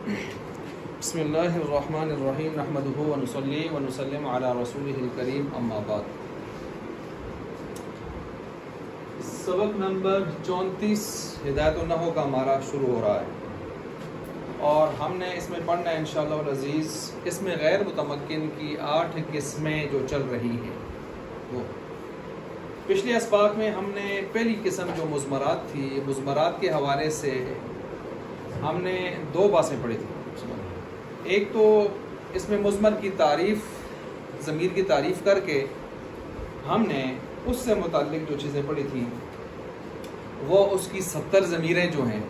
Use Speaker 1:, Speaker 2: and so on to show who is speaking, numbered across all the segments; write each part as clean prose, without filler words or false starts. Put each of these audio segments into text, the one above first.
Speaker 1: بسم اللہ الرحمن الرحیم نحمدہ ونصلی ونسلم علی رسولہ الکریم اما بعد۔ سبق نمبر 34 ہدایت النحو کا ہمارا شروع ہو رہا ہے اور ہم نے اس میں پڑھنا ہے انشاءاللہ العزیز اس میں غیر متمکن کی 8 قسمیں جو چل رہی ہیں۔ وہ پچھلے اسباق میں ہم نے پہلی قسم جو مضمرات تھی، مضمرات کے حوالے سے ہم نے 2 باتیں پڑھی تھیں۔ ایک تو اس میں مضمر کی تعریف، ضمیر کی تعریف کر کے ہم نے اس سے متعلق جو چیزیں پڑھی تھیں وہ اس کی 70 ضمیریں جو ہیں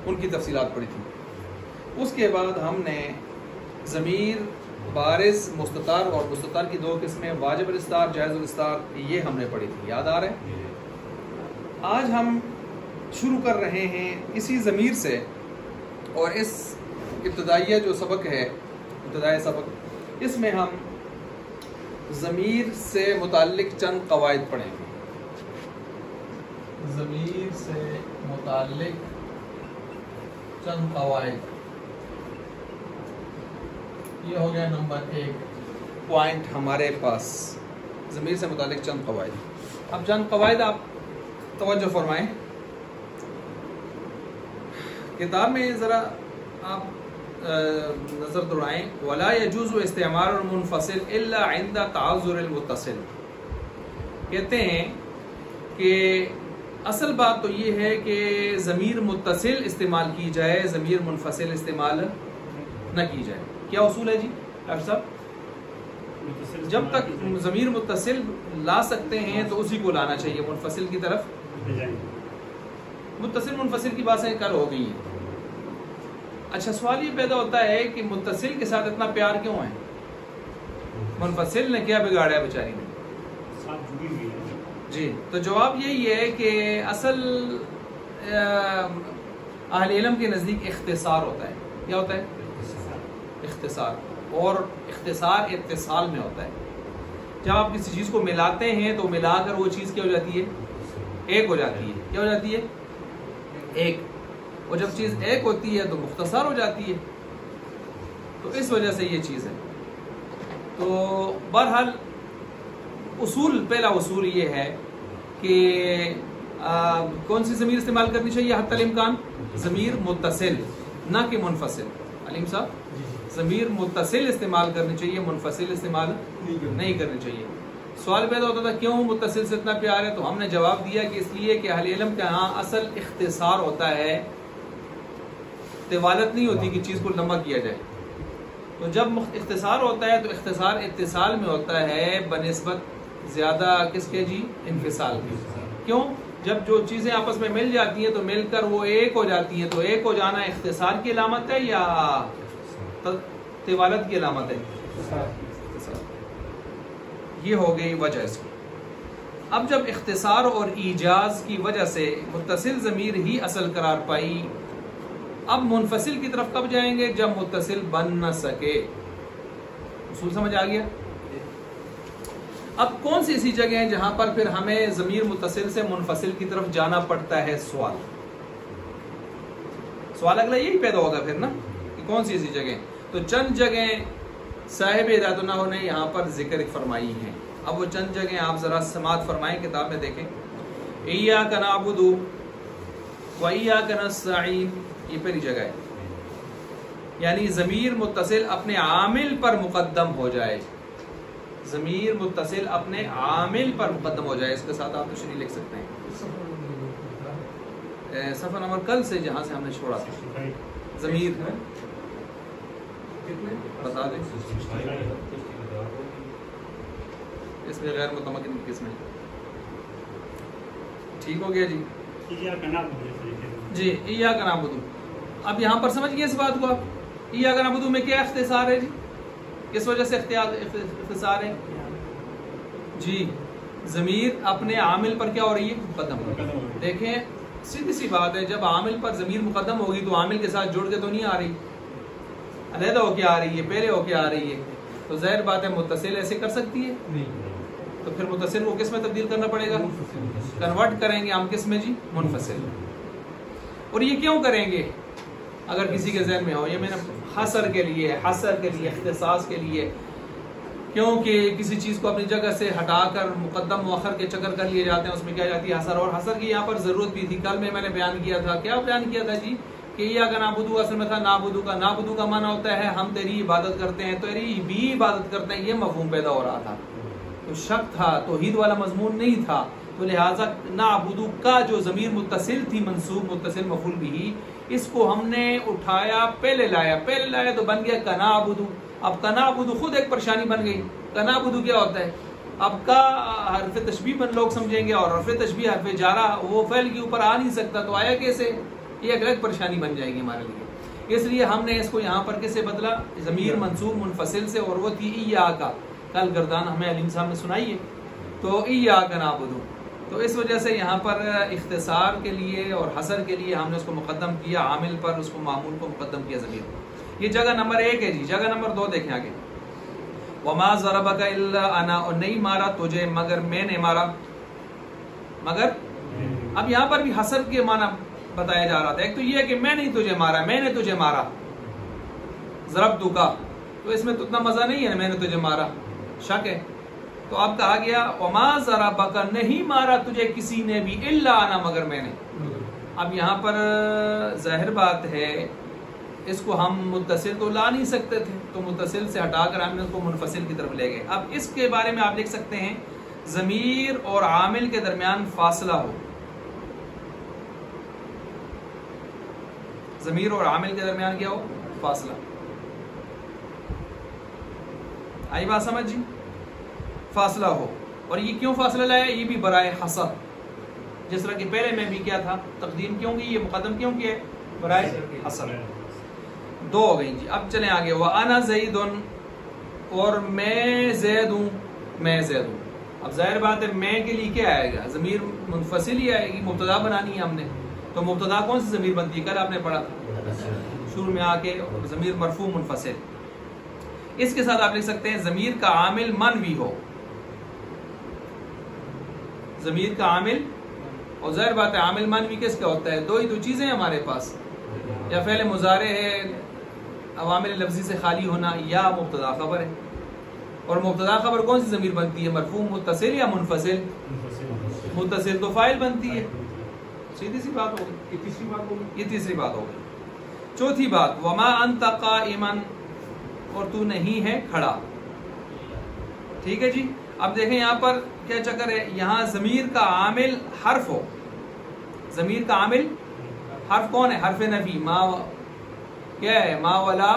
Speaker 1: ان کی تفصیلات پڑھی تھیں۔ اس کے بعد ہم نے ضمیر بارز، مستتر اور مستتر کی 2 قسمیں، واجب الاستار، جائز الاستار، یہ ہم نے پڑھی تھی، یاد آ رہے ہیں؟ آج ہم شروع کر رہے ہیں اسی ضمیر سے اور اس ابتدائیہ جو سبق ہے، ابتدائی سبق، اس میں ہم ضمیر سے متعلق چند قواعد پڑھیں گے۔ ضمیر سے متعلق چند قواعد، یہ ہو گیا نمبر 1 پوائنٹ ہمارے پاس، ضمیر سے متعلق چند قواعد۔ اب چند قواعد آپ توجہ فرمائیں، کتاب میں ذرا آپ نظر دوڑائیں۔ ولا يجوز استعمال المنفصل الا عند تعذر المتصل، کہتے ہیں کہ اصل بات تو یہ ہے کہ ضمیر متصل استعمال کی جائے، ضمیر منفصل استعمال نہ کی جائے۔ کیا اصول ہے جی ڈاکٹر صاحب؟ جب تک ضمیر متصل لا سکتے ہیں تو اسی کو لانا چاہیے، منفصل کی طرف متصل منفصل کی باتیں کل ہو گئی ہیں۔ اچھا، سوال یہ پیدا ہوتا ہے کہ متصل کے ساتھ اتنا پیار کیوں ہے؟ منفصل نے کیا بگاڑا ہے بیچاری نے؟ جی، تو جواب یہی ہے کہ اصل اہل علم کے نزدیک اختصار ہوتا ہے۔ کیا ہوتا ہے؟ اختصار، اور اختصار اتصال میں ہوتا ہے۔ جب آپ کسی چیز کو ملاتے ہیں تو ملا کر وہ چیز کیا ہو جاتی ہے؟ ایک ہو جاتی ہے۔ کیا ہو جاتی ہے؟ ایک۔ اور جب چیز ایک ہوتی ہے تو مختصر ہو جاتی ہے، تو اس وجہ سے یہ چیز ہے۔ تو بہرحال اصول، پہلا اصول یہ ہے کہ کون سی ضمیر استعمال کرنی چاہیے حتی الامکان؟ ضمیر متصل، نہ کہ منفصل۔ علیم صاحب، ضمیر متصل استعمال کرنی چاہیے، منفصل استعمال نہیں کرنی چاہیے۔ سوال پیدا ہوتا تھا کیوں متصل سے اتنا پیار ہے، تو ہم نے جواب دیا کہ اس لیے کہ اہل علم کے ہاں اصل اختصار ہوتا ہے، طوالت نہیں ہوتی کہ چیز کو لمبا کیا جائے۔ تو جب اختصار ہوتا ہے تو اختصار اتصال میں ہوتا ہے بنسبت زیادہ کس کے جی؟ انفصال کی۔ کیوں؟ جب جو چیزیں آپس میں مل جاتی ہیں تو مل کر وہ ایک ہو جاتی ہیں، تو ایک ہو جانا اختصار کی علامت ہے یا طوالت کی علامت ہے؟ یہ ہو گئی وجہ اس کی۔ اب جب اختصار اور ایجاز کی وجہ سے متصل ضمیر ہی اصل قرار پائی، اب منفصل کی طرف کب جائیں گے؟ جب متصل بن نہ سکے۔ اصول سمجھ آ گیا؟ اب کون سی ایسی جگہ ہیں جہاں پر پھر ہمیں ضمیر متصل سے منفصل کی طرف جانا پڑتا ہے؟ سوال اگلا یہی پیدا ہوگا پھر نا، کہ کون سی ایسی جگہ؟ تو چند جگہیں صاحب ہدایت النحو نے یہاں پر ذکر فرمائی ہیں۔ اب وہ چند جگہیں آپ ذرا سماعت فرمائیں، کتاب میں دیکھیں۔ ایاک نعبد و ایاک نستعین، یہ پہلی جگہ ہے، یعنی ضمیر متصل اپنے عامل پر مقدم ہو جائے، ضمیر متصل اپنے عامل پر مقدم ہو جائے۔ اس کے ساتھ آپ تشریح لکھ سکتے ہیں، صفحہ نمبر کل سے جہاں سے ہم نے چھوڑا تھا، ضمیر بتا دیں اس میں غیر متمکن کی قسمیں۔ ٹھیک ہو گیا جی؟ جی، ایاک نعبد۔ اب یہاں پر سمجھ گئے اس بات کو آپ؟ ایاک نعبد میں کیا اختصار ہے جی؟ کس وجہ سے اختصار ہے جی؟ ضمیر اپنے عامل پر کیا ہو رہی ہے؟ مقدم۔ دیکھیں سیدھی سی بات ہے، جب عامل پر ضمیر مقدم ہوگی تو عامل کے ساتھ جڑ کے تو نہیں آ رہی، علیحدہ ہو کے آ رہی ہے، پہلے ہو کے آ رہی ہے، تو ظاہر بات ہے متصل ایسے کر سکتی ہے، تو پھر متصل کو کس میں تبدیل کرنا پڑے گا؟ کنورٹ کریں گے ہم کس میں جی؟ منفصل۔ اور یہ کیوں کریں گے؟ اگر کسی کے ذہن میں ہو. یہ میں نے حصر کے لیے اختصاص کے لیے، کیونکہ کسی چیز کو اپنی جگہ سے ہٹا کر مقدم مؤخر کے چکر کر لیے جاتے ہیں، اس میں کیا جاتی ہے حصر. اور حصر کی یہاں پر ضرورت بھی تھی. کل میں نے بیان کیا تھا، کیا بیان کیا تھا جی؟ کہ ایاک نعبد اصل میں تھا نعبد کا معنی ہوتا ہے ہم تیری عبادت کرتے ہیں، تیری بھی عبادت کرتے ہیں. یہ مفہوم پیدا ہو رہا تھا، تو شک تھا، توحید والا مضمون نہیں تھا. تو لہٰذا نعبد کا جو ضمیر متصل تھی، منصوب متصل مفعول بھی، اس کو ہم نے اٹھایا، پہلے لایا تو بن گیا کنعبد. اب کنعبد خود ایک پریشانی بن گئی. کنعبد کیا ہوتا ہے؟ اب کا حرف تشبیہ بن لوگ سمجھیں گے، اور حرف تشبیہ حرف جارہ وہ فعل کے اوپر آ نہیں سکتا، تو آیا کیسے؟ یہ ایک الگ پریشانی بن جائے گی ہمارے لیے. اس لیے ہم نے اس کو یہاں پر کیسے بدلا؟ ضمیر منصوب منفصل سے، اور وہ تھی ایاک. کل گردان ہمیں علیم صاحب نے سنائی ہے. تو ایاک نعبد، تو اس وجہ سے یہاں پر اختصار کے لیے اور حصر کے لیے ہم نے اس کو مقدم کیا عامل پر، اس کو معمول کو مقدم کیا ضمیر. یہ جگہ نمبر 1 ہے جی. جگہ نمبر 2 دیکھیں آگے. وما ضربک الا انا، اور نہیں مارا تجھے مگر میں نے مارا. مگر اب یہاں پر بھی حصر کے معنی بتایا جا رہا تھا. ایک تو یہ ہے کہ میں نہیں تجھے مارا، میں نے تجھے مارا. ضربتک، تو اس میں تو اتنا مزہ نہیں ہے میں نے تجھے مارا، شک ہے. تو اب کہا گیا وما ضربک، نہیں مارا تجھے کسی نے بھی، الا انا، مگر میں نے. اب یہاں پر ظاہر بات ہے اس کو ہم متصل تو لا نہیں سکتے تھے، تو متصل سے ہٹا کر ہم نے اس کو منفصل کی طرف لے گئے. اب اس کے بارے میں آپ لکھ سکتے ہیں ضمیر اور عامل کے درمیان فاصلہ ہو. ضمیر اور عامل کے درمیان کیا ہو؟ فاصلہ. آئی بات سمجھ جی؟ فاصلہ ہو. اور یہ کیوں فاصلہ لایا؟ یہ بھی برائے حصر. جس طرح کہ پہلے میں بھی کیا تھا، تقدیم کیوں کی، یہ مقدم کیوں کیا ہے؟ برائے حصر. 2 ہو گئی جی. اب چلیں آگے. وَأَنَا زَيْدٌ، اور میں زید ہوں، میں زید ہوں. اب ظاہر بات ہے میں کے لیے کیا آئے گا؟ ضمیر منفصل ہی آئے گی. مبتدا بنانی ہے ہم نے، تو مبتدا کون سی ضمیر بنتی ہے؟ کل آپ نے پڑھا تھا شروع میں آ کے ضمیر مرفوع منفصل. اس کے ساتھ آپ لکھ سکتے ہیں ضمیر کا عامل من بھی ہو. ضمیر کا عامل، اور ظاہر بات ہے عامل من بھی کس کا ہوتا ہے؟ 2 ہی 2 چیزیں ہمارے پاس، یا فعل مضارع ہے عوامل لفظی سے خالی ہونا، یا مبتدا خبر ہے. اور مبتدا خبر کون سی ضمیر بنتی ہے؟ مرفوع متصل یا منفصل؟ متصل تو فاعل بنتی ہے. سیدھی سی بات ہوگی. یہ تیسری بات ہوگی. چوتھی بات وما انت قائما، اور تو نہیں ہے کھڑا. ٹھیک ہے جی. اب دیکھیں یہاں پر کیا چکر ہے، یہاں ضمیر کا عامل حرف ہو. ضمیر کا عامل حرف کون ہے؟ حرف نفی. ما کیا ہے؟ ما ولا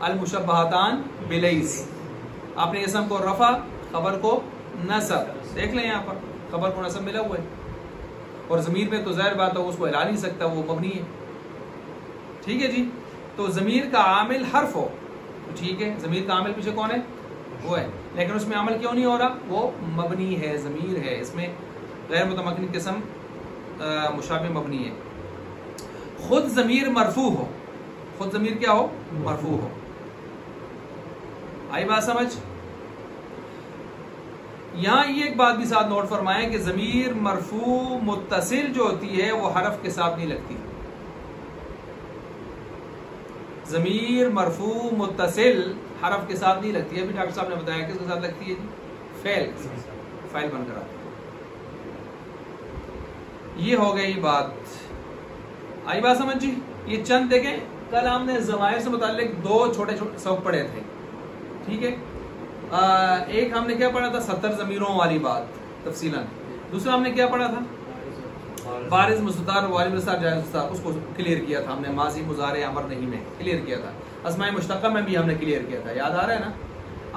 Speaker 1: المشبہتان بلیس. آپ نے اسم کو رفع، خبر کو نصب. دیکھ لیں یہاں پر خبر کو نصب ملا ہوا ہے، اور ضمیر میں تو ظاہر بات ہے اس کو ہلا نہیں سکتا، وہ مبنی ہے. ٹھیک ہے جی. تو ضمیر کا عامل حرف ہو، ٹھیک ہے. ضمیر کا عامل پیچھے کون ہے؟ وہ ہے. لیکن اس میں عمل کیوں نہیں ہو رہا؟ وہ مبنی ہے، ضمیر ہے. اس میں غیر متمکن قسم مشابہ مبنی ہے. خود ضمیر مرفوع ہو، خود ضمیر کیا ہو؟ مرفوع ہو. آئی بات سمجھ؟ یہاں یہ ایک بات بھی ساتھ نوٹ فرمائیں کہ ضمیر مرفوع متصل جو ہوتی ہے وہ حرف کے ساتھ نہیں لگتی. ضمیر مرفوع متصل حرف کے ساتھ نہیں لگتی ہے. ابھی ڈاکٹر صاحب نے بتایا کس کے ساتھ لگتی ہے جی؟ فعل، فعل بن کر آتی ہے. یہ ہو گئی بات. آئی بات سمجھ جی؟ یہ چند دیکھیں، کل ہم نے ضمائر سے متعلق 2 چھوٹے سبق پڑھے تھے. ٹھیک ہے. ایک ہم نے کیا پڑھا تھا؟ 70 ضمیروں والی بات تفصیلاً. دوسرا ہم نے کیا پڑھا تھا؟ بارز مستتر واجب مستتر جائز مستتر. اس کو کلیئر کیا تھا ہم نے، ماضی مضارع امر نہیں میں کلیئر کیا تھا. اسماء مشتقہ میں بھی ہم نے کلیئر کیا تھا، یاد آ رہا ہے نا؟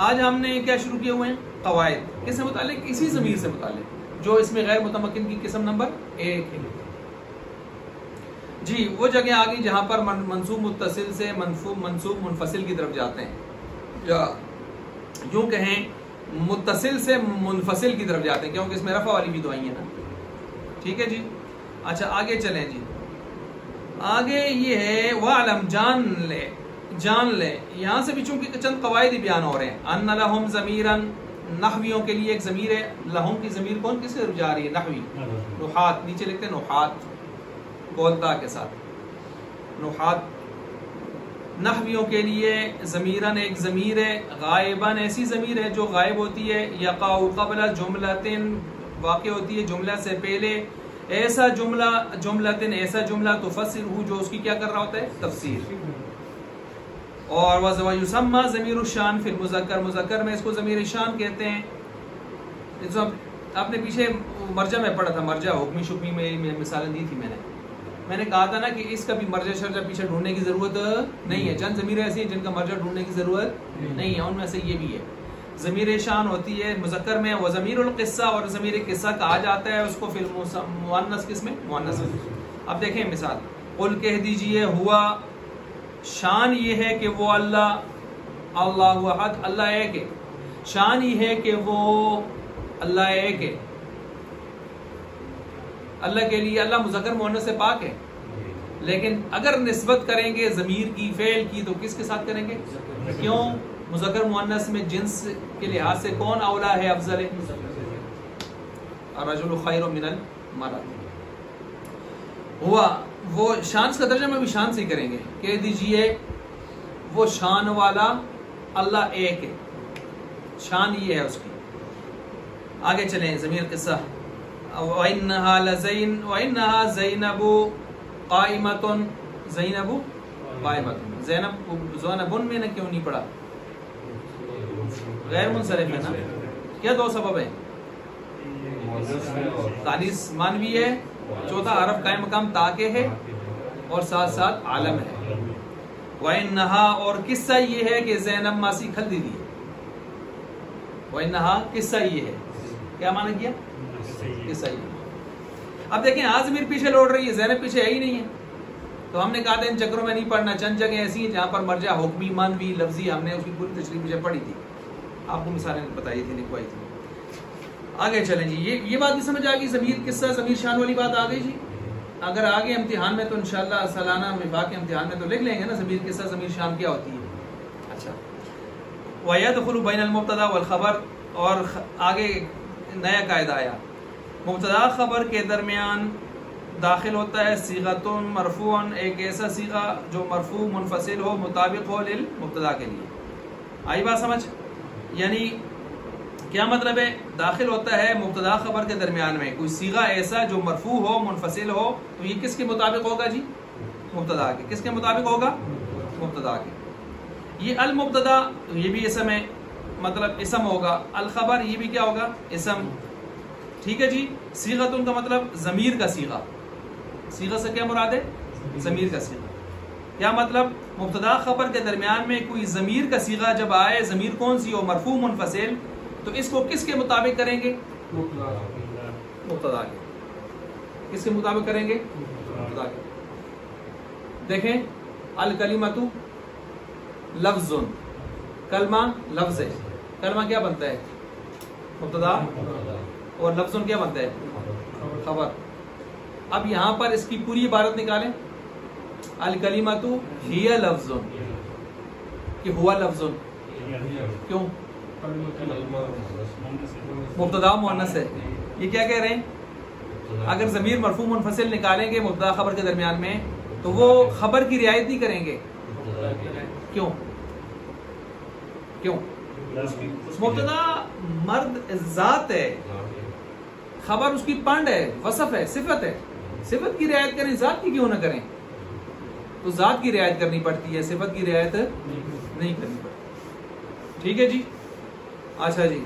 Speaker 1: آج ہم نے کیا شروع کیے ہوئے ہیں؟ قواعد. کس سے متعلق؟ اسی ضمیر سے متعلق جو اس میں غیر متمکن کی قسم نمبر 1 ہے جی. وہ جگہ آ گئی جہاں پر منصوب متصل سے منصوب منفصل کی طرف جاتے ہیں، یا یوں کہیں متصل سے منفصل کی طرف جاتے ہیں، کیونکہ اس میں رفع والی بھی دعائیں ہیں نا. ٹھیک ہے جی. اچھا آگے چلیں جی. آگے یہ ہے وَعْلَمْ، جان لے. یہاں سے بھی چونکہ چند قواعد بیان ہو رہے ہیں. أَنَّ لَهُمْ ضَمِيرًا، نحویوں کے لیے ایک ضمیر ہے. لہم کی ضمیر کون کس سے جا رہی ہے؟ نحوی. نحات، نیچے لکھتے ہیں نحات، بولتا کے ساتھ. نحات نحویوں کے لیے ضمیرن ایک ضمیر ہے، غائباً ایسی ضمیر ہے جو غائب ہوتی ہے، یقع قبل جملتن واقع ہوتی ہے جملہ سے پہلے، ایسا جملہ جملتن ایسا جملہ تفسر ہو جو اس کی کیا کر رہا ہوتا ہے تفسیر. اور وَيُسَمَّى ضمیر الشان فی المذکر، مذکر میں اس کو ضمیر شان کہتے ہیں. آپ نے پیچھے مرجع میں پڑھا تھا، مرجع حکمی شکمی میں مثالیں دی تھی میں نے کہا تھا نا کہ اس کا بھی مرجع شرجع پیچھے ڈھونڈنے کی ضرورت نہیں ہے. چند ضمیر ایسی ہیں جن کا مرجع ڈھونڈنے کی ضرورت نہیں ہے، ان میں سے یہ بھی ہے. ضمیر شان ہوتی ہے مذکر میں، وہ ضمیر القصہ اور ضمیر قصہ کہا جاتا ہے اس کو فی المؤنث کس میں مؤنث میں. اب دیکھیں مثال، قل کہہ دیجئے ہوا، شان یہ ہے کہ وہ اللہ احد، اللہ ایک ہے. شان یہ ہے کہ وہ اللہ ایک ہے. اللہ کے لیے اللہ مذکر مؤنث سے پاک ہے، لیکن اگر نسبت کریں گے ضمیر کی فعل کی تو کس کے ساتھ کریں گے؟ کیوں؟ مذکر مؤنث میں جنس کے لحاظ سے کون اولا ہے، افضل ہے؟ الرجل خیر من المرأة. ہوا وہ شان کا ترجمہ بھی شان سے ہی کریں گے. کہہ دیجئے وہ شان والا اللہ ایک ہے، شان یہ ہے اس کی. آگے چلیں ضمیر قصہ، وَإِنَّهَا زَيْنَبُ قَائِمَةٌ، زینب قائمۃ. زینب میں نے کیوں نہیں پڑھا؟ غیر منصرف ہے نا. کیا دو سبب ہیں؟ تانیث مانوی ہے، چوتھا حرف قائم مقام تاکہ ہے، اور ساتھ ساتھ عالم ہے. وَإِنَّهَا اور قصہ یہ ہے کہ زینب ماسی کھل دی دی. وَإِنَّهَا قصہ یہ ہے، کیا معنی کیا؟ قصہ یہ. اب دیکھیں ضمیر پیچھے لوٹ رہی ہے، زینب پیچھے ہے ہی نہیں ہے. تو ہم نے کہا تھا ان چکروں میں نہیں پڑھنا. چند جگہ ایسی ہیں جہاں پر مرجع حکمی مانوی لفظی ہم نے اس کی پوری تشریح پیچھے پڑھی تھی، آپ کو مثالیں بتائی تھی، لکھوائی تھی. آگے چلیں جی، یہ بات بھی سمجھ آ گئی، ضمیر قصہ ضمیر شان والی بات آ گئی جی. اگر آگے امتحان میں تو انشاءاللہ سالانہ وفاق کے امتحان میں تو لکھ لیں گے نا ضمیر قصہ ضمیر شان کیا ہوتی ہے. اچھا، وَيَدْخُلُ بَيْنَ الْمُبْتَدَى وَالْخَبَرِ، اور آگے نیا قاعدہ آیا، مبتدا خبر کے درمیان داخل ہوتا ہے صیغۃ مرفوع، ایک ایسا صیغہ جو مرفوع منفصل ہو، مطابق ہو للمبتدا کے لیے. آئی بات سمجھ؟ یعنی کیا مطلب ہے؟ داخل ہوتا ہے مبتدا خبر کے درمیان میں کوئی صیغہ ایسا جو مرفوع ہو منفصل ہو، تو یہ کس کے مطابق ہوگا جی؟ مبتدا کے. کس کے مطابق ہوگا؟ مبتدا کے. یہ المبتدا یہ بھی اسم ہے، مطلب اسم ہوگا. الخبر یہ بھی کیا ہوگا؟ اسم. ٹھیک ہے جی. صیغۃ کا مطلب ضمیر کا صیغہ. صیغہ سے کیا مراد ہے؟ ضمیر کا صیغہ. کیا مطلب؟ مبتدا خبر کے درمیان میں کوئی ضمیر کا صیغہ جب آئے، ضمیر کون سی ہو؟ مرفوع منفصل، تو اس کو کس کے مطابق کریں گے؟ مبتدا کے. کس کے مطابق کریں گے؟ مبتدا کے. دیکھیں، الکلمۃ لفظ، کلمہ لفظ ہے. کلمہ کیا بنتا ہے؟ مبتدا، اور لفظ کیا بنتا ہے؟ خبر. اب یہاں پر اس کی پوری عبارت نکالیں، الکلمۃ ہی لفظ، کہ ہوا لفظ. کیوں؟ مبتدا مؤنث ہے. یہ کیا کہہ رہے ہیں؟ اگر ضمیر مرفوع منفصل نکالیں گے مبتدا خبر کے درمیان میں تو وہ خبر کی رعایت نہیں کریں گے. کیوں؟ مبتدا مرد ذات ہے، خبر اس کی پنڈ ہے، وصف ہے، صفت ہے. صفت کی رعایت کریں، ذات کی کیوں نہ کریں؟ تو ذات کی رعایت کرنی پڑتی ہے، صفت کی رعایت نہیں کرنی پڑتی. ٹھیک ہے جی. اچھا جی،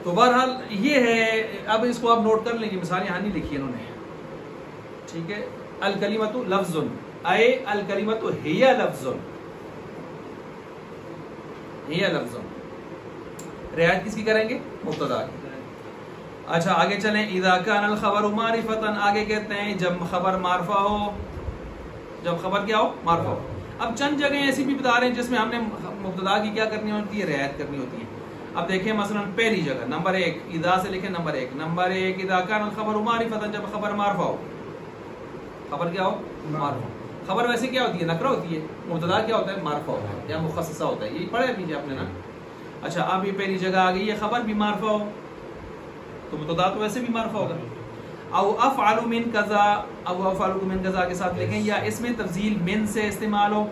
Speaker 1: تو بہرحال یہ ہے. اب اس کو آپ نوٹ کر لیں گے، مثال یہاں نہیں لکھی انہوں نے. ٹھیک ہے. الکلمۃ لفظ، اے الکلمۃ ہی لفظ، ہی لفظ. رعایت کس کی کریں گے؟ مبتدا کی. اچھا آگے چلیں، اذا کان الخبر معرفۃ، آگے کہتے ہیں جب خبر معرفہ ہو. جب خبر کیا ہو؟ معرفہ ہو. اب چند جگہیں ایسی بھی بتا رہے ہیں جس میں ہم نے مبتدا کی کیا کرنی ہوتی ہے؟ رعایت کرنی ہوتی ہے. اب دیکھیں مثلا پہلی جگہ نمبر 1، اذا سے لکھیں نمبر 1. نمبر 1، اذا کان الخبر معرفۃ، جب خبر معرفہ ہو. خبر کیا ہو؟ معرفہ. خبر ویسے کیا ہوتی ہے؟ نکرہ ہوتی ہے. مبتدا کیا ہوتا ہے؟ معرفہ ہوتا ہے یا مخصصہ ہوتا ہے. یہی پڑھا ہے پیچھے آپ نے نا. اچھا اب یہ پہلی جگہ آ گئی ہے، خبر بھی معرفہ ہو تو مبتدا تو ویسے بھی معرفہ ہوگا. او افعل من کذا، او افعل من کذا کے ساتھ لکھیں، یا اس میں تفضیل من سے استعمال ہو.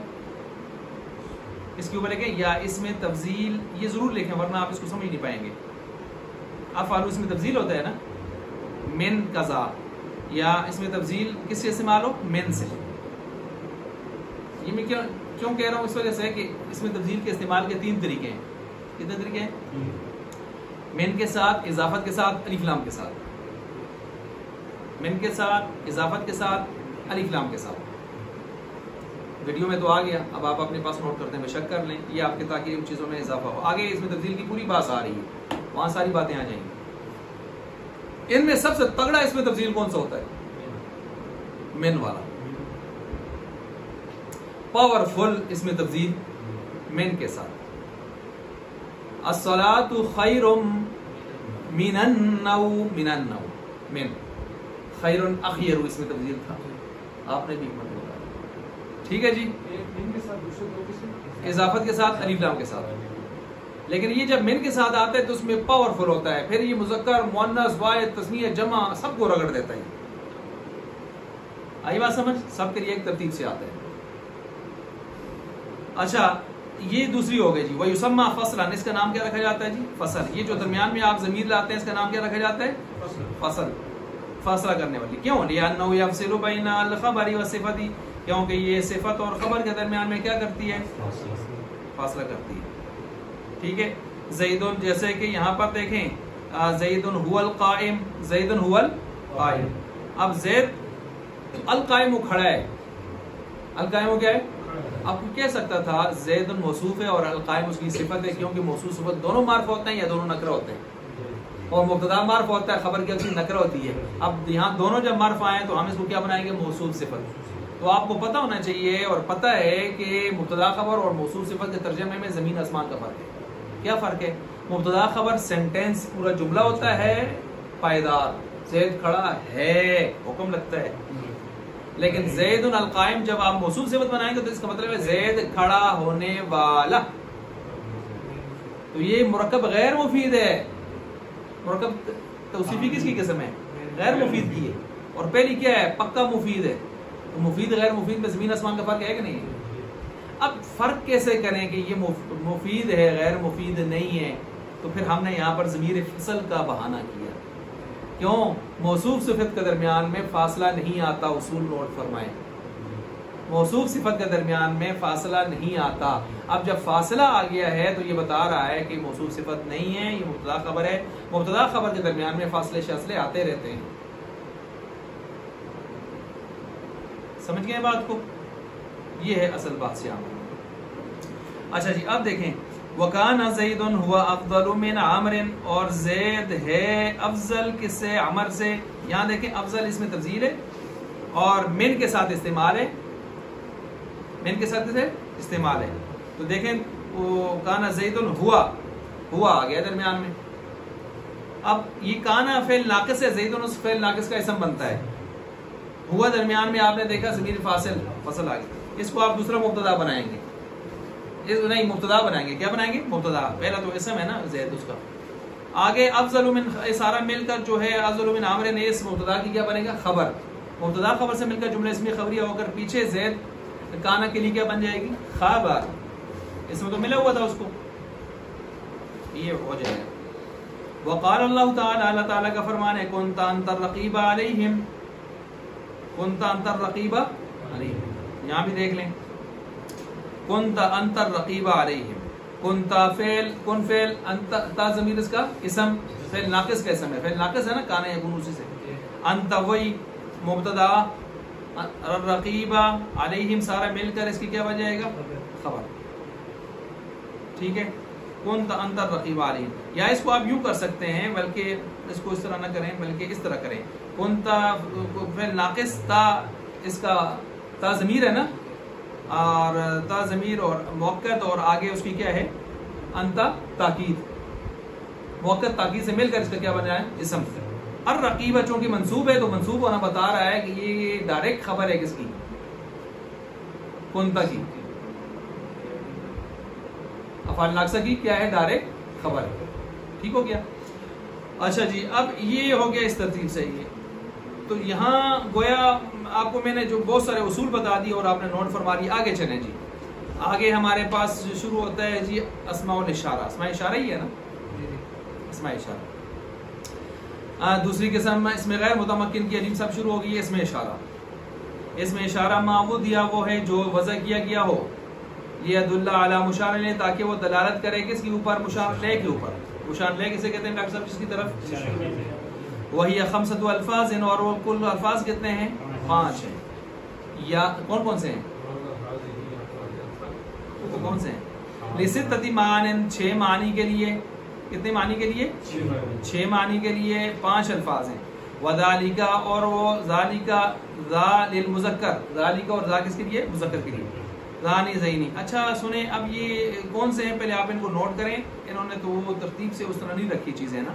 Speaker 1: اس کے اوپر لکھیں یا اس میں تفضیل، یہ ضرور لکھیں ورنہ آپ اس کو سمجھ نہیں پائیں گے. افعل اس میں تفضیل ہوتا ہے نا، من قضا، یا اس میں تفضیل کس سے استعمال ہو؟ من سے. یہ میں کیوں کہہ رہا ہوں؟ اس وجہ سے کہ اس میں تفضیل کے استعمال کے 3 طریقے ہیں. کتنے طریقے ہیں؟ من کے ساتھ، اضافت کے ساتھ، الف لام کے ساتھ. من کے ساتھ، اضافت کے ساتھ، الف لام کے ساتھ. ویڈیو میں تو آ گیا، اب آپ اپنے پاس نوٹ کرتے ہیں، بے شک کر لیں یہ آپ کے، تاکہ ان چیزوں میں اضافہ ہو. آگے اس میں تفضیل کی پوری بات آ رہی ہے، وہاں ساری باتیں آ جائیں گی. ان میں سب سے تگڑا اس میں تفضیل کون سا ہوتا ہے؟ من والا. پاورفل اس میں تفضیل من کے ساتھ. الصلاۃ خیر من النوم، من النوم، من خیر اخیر اس میں تفضیل تھا، آپ نے بھی حکمت بتایا. ٹھیک ہے جی. اضافت کے ساتھ، الف لام کے ساتھ. لیکن یہ جب من کے ساتھ آتا ہے تو اس میں پاورفل ہوتا ہے، پھر یہ مذکر، مؤنث، واحد، تثنیہ، جمع سب کو رگڑ دیتا ہے. آئی بات سمجھ؟ سب کے لیے ایک ترتیب سے آتا ہے. اچھا یہ دوسری ہو گئی جی. وَيُسَمَّى فَصْلًا، اس کا نام کیا رکھا جاتا ہے جی؟ فصل. یہ جو درمیان میں آپ ضمیر لاتے ہیں اس کا نام کیا رکھا جاتا ہے؟ فصل. فاصلہ کرنے والی. کیوں؟ لِأَنَّهُ يَفْصِلُ بَيْنَ الْخَبَرِ وَالصِّفَةِ، کیونکہ یہ صفت اور خبر کے درمیان میں کیا کرتی ہے؟ فاصلہ کرتی ہے. ٹھیک ہے. زیدن، جیسے کہ یہاں پر دیکھیں زیدن هو القائم، زیدن هو القائم. اب زید القائم کھڑا ہے، القائم کیا ہے؟ اب کہہ سکتا تھا زید موصوف ہے اور القائم اس کی صفت ہے، کیونکہ موصوف صفت دونوں معرفہ ہوتے ہیں یا دونوں نکرہ ہوتے ہیں، اور مبتدا معرفہ ہوتا ہے، خبر کی اصلی نکرہ ہوتی ہے. اب یہاں دونوں جب معرفہ آئے تو ہم اس کو کیا بنائیں گے؟ موصوف صفت. تو آپ کو پتہ ہونا چاہیے اور پتہ ہے کہ مبتدا خبر اور موصوف صفت کے ترجمے میں زمین آسمان کا فرق ہے. کیا فرق ہے؟ مبتدا خبر سینٹینس پورا جملہ ہوتا ہے پائیدار، زید کھڑا ہے، حکم لگتا ہے. لیکن زید القائم جب آپ موصوف صفت بنائیں گے تو اس کا مطلب ہے زید کھڑا ہونے والا. تو یہ مرکب غیر مفید ہے. مرکب توصیفی کس کی قسم ہے؟ غیر مفید کی ہے. اور پہلی کیا ہے؟ پکا مفید ہے. تو مفید غیر مفید میں زمین آسمان کا فرق ہے کہ نہیں؟ اب فرق کیسے کریں کہ یہ مفید ہے غیر مفید نہیں ہے؟ تو پھر ہم نے یہاں پر ضمیر فصل کا بہانہ کیا. کیوں؟ موصوف صفت کے درمیان میں فاصلہ نہیں آتا. اصول نوٹ فرمائیں، موصوف صفت کے درمیان میں فاصلہ نہیں آتا. اب جب فاصلہ آ گیا ہے تو یہ بتا رہا ہے کہ موصوف صفت نہیں ہے، یہ مبتدا خبر ہے. مبتدا خبر کے درمیان میں فاصلے شاصلے آتے رہتے ہیں. سمجھ گئے بات کو؟ یہ ہے اصل بات سے عام. اچھا جی اب دیکھیں وَكَانَ زَيْدٌ هُوَ أَفْضَلُ مِنْ عَمْرٍ، اور زید ہے افضل کس سے؟ عمر سے. یہاں دیکھیں افضل اس میں تفضیل ہے اور من کے ساتھ استعمال ہے، من کے ساتھ استعمال ہے. تو دیکھیں کانا زیدن ہوا آ گیا درمیان میں. اب یہ کانا فعل ناقص ہے، زیدن اس فعل ناقص کا اسم بنتا ہے. ہوا درمیان میں آپ نے دیکھا ضمیر فاصل آ گیا. اس کو آپ دوسرا مبتدا بنائیں گے، نہیں مبتدا بنائیں گے. کیا بنائیں گے؟ مبتدا. پہلا تو اسم ہے نا زید اس کا. آگے افضل من سارا مل کر جو ہے افضل من عامر نے اس مبتدا کی کیا بنے گا؟ خبر. مبتدا خبر سے مل کر جملہ اسمی خبریہ ہو کر پیچھے زید کانا کے لیے کیا بن جائے گی؟ خبر. اس میں تو ملا ہوا تھا اس کو، یہ ہو جائے گا. وقال اللہ تعالی، اللہ تعالیٰ کا فرمان ہے کنت انت الرقیب علیہم، کنت انت الرقیب علیہم. یہاں بھی دیکھ لیں کنت انت الرقیب علیہم. کنت فعل، کن فعل، انت تا ضمیر اس کا اسم، فعل ناقص کا اسم ہے. فعل ناقص ہے نا، کانا یکون اسی سے. انت وہی مبتدا، الرقیب علیہم سارا مل کر اس کی کیا بن جائے گا؟ خبر. ٹھیک ہے. کنت انت الرقیب علیہم. یا اس کو آپ یوں کر سکتے ہیں، بلکہ اس کو اس طرح نہ کریں بلکہ اس طرح کریں. کنت فعل ناقص، تا اس کا تا ضمیر ہے نا، اور تا ضمیر اور موقت، اور آگے اس کی کیا ہے؟ انت تاکید. موقت تاکید سے مل کر اس کا کیا بنا ہے؟ اسم. الرقیبہ چونکہ منصوب ہے تو منصوب ہونا بتا رہا ہے کہ یہ ڈائریکٹ خبر ہے کس کی؟ کنتا کی. افعال ناقصہ کی کیا ہے؟ ڈائریکٹ خبر ہے. ٹھیک ہو گیا. اچھا جی اب یہ ہو گیا اس ترتیب سے. یہ تو یہاں گویا آپ کو میں نے جو بہت سارے اصول بتا دی اور آپ نے نوٹ فرما لی. آگے چلیں جی. آگے ہمارے پاس جو شروع ہوتا ہے جی اسماء الاشارہ، اسماء اشارہ ہی ہے نا، اسماء اشارہ۔ دوسری قسم اس میں غیر متمکن کی عجیب سب شروع ہوگی اسم اشارہ۔ اسم اشارہ معبود یا وہ ہے جو وضع کیا گیا ہو لیدل علی مشار الیہ، تاکہ وہ دلالت کرے کس کے اوپر؟ مشار الیہ کے اوپر۔ مشار الیہ کسے کہتے ہیں ڈاکٹر صاحب؟ جس کی طرف وہی خمسۃ الفاظ، اور وہ کل الفاظ کتنے ہیں؟ 5 ہیں۔ یا کون کون سے ہیں؟ کون سے ہیں؟ لستۃ معان، 6 معنی کے لیے۔ کتنے معنی کے لیے؟ 6 معنی کے لیے 5 الفاظ ہیں۔ وذالک، اور وہ ذالک ذا للمذکر، ذالک اور ذا کس کے لیے؟ مذکر کے لیے۔ ذانی زینی۔ اچھا سنیں، اب یہ کون سے ہیں پہلے آپ ان کو نوٹ کریں، انہوں نے تو وہ ترتیب سے اس طرح نہیں رکھی چیزیں نا،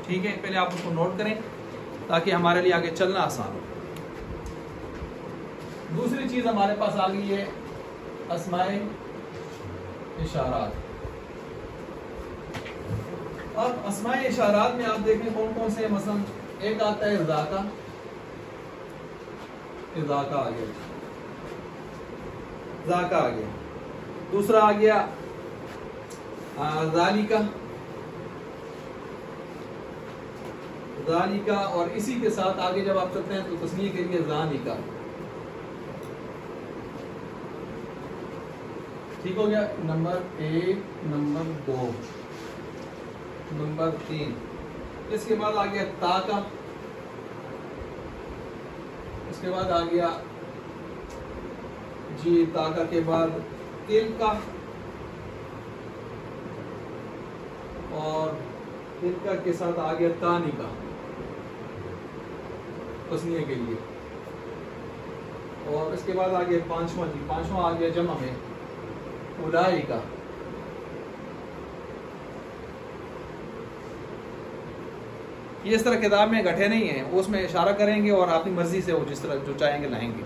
Speaker 1: ٹھیک ہے؟ پہلے آپ اس کو نوٹ کریں تاکہ ہمارے لیے آگے چلنا آسان ہو۔ دوسری چیز ہمارے پاس آ گئی ہے اسماء اشارات۔ اب اسماء اشارات میں آپ دیکھیں کون کون سے ہیں۔ مثلا ایک آتا ہے ذاکا، ذاکا آ گیا، ذاکا آ گیا۔ دوسرا آ گیا ذالکا، ذالکا، اور اسی کے ساتھ آگے جب آپ چلتے ہیں تو تسنیہ کے لیے ذانکا۔ ٹھیک ہو گیا؟ Number 1، number 2، number 3۔ اس کے بعد آ گیا تاکا، اس کے بعد آ گیا جی تاکا کے بعد تلکا، اور تلکا کے ساتھ آ گیا تانکا تسنیہ کے لیے۔ اور اس کے بعد آ گیا 5واں، جی 5واں آ گیا جمع میں اولائکا۔ یہ اس طرح کتاب میں گھٹے نہیں ہیں، اس میں اشارہ کریں گے اور اپنی مرضی سے وہ جس طرح جو چاہیں گے لائیں گے،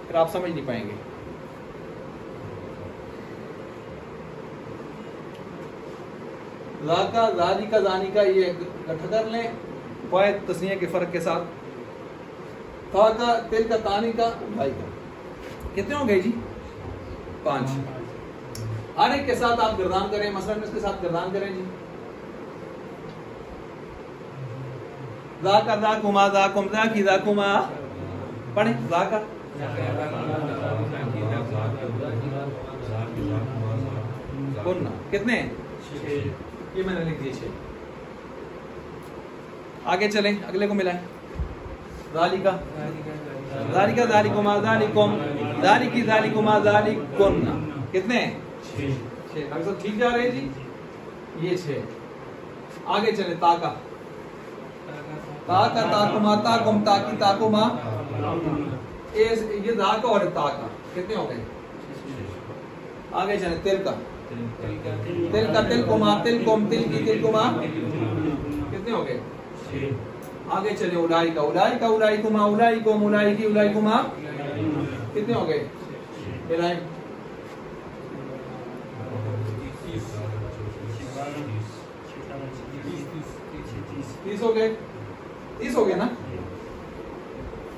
Speaker 1: پھر آپ سمجھ نہیں پائیں گے۔ ذاکا، ذالکا، ذانکا یہ اکٹھا کر لیں واحد تسنیہ کے فرق کے ساتھ۔ تاکا، تلکا، تانکا، اولائکا، کتنے ہو گئے جی؟ 5۔ ہر ایک کے ساتھ آپ گردان کریں، مثلا اس کے ساتھ گردان کریں جی۔ ذاکا، ذاکما، ذاکم، ذاکی، ذاکما، پڑھیں ذاکا، کننا، کتنے ہیں؟ 6۔ یہ میں نے لکھ دیے 6۔ آگے چلیں، اگلے کو ملائیں۔ ذالکا، ذالکا، ذالکما، ذالکم، ذالکی، ذالکما، ذالکن، کتنے ہیں؟ 6۔ ڈاکٹر صاحب ٹھیک جا رہے ہیں جی؟ یہ 6۔ آگے چلیں تاکا، تاکا، تاکما، تاکم، تاکی، تاکما، یہ ذاکا اور تاکا کتنے ہو گئے؟ آگے چلیں تلکا، تلکا، تلکما، تلکم، تلکی، تلکما، کتنے ہو گئے؟ آگے چلیں اولائکا، اولائکا، اولائکما، اولائکم، اولائکی، اولائکما، کتنے ہو گئے؟ ملائیں 30 ہو گئے، 30 ہو گئے نا،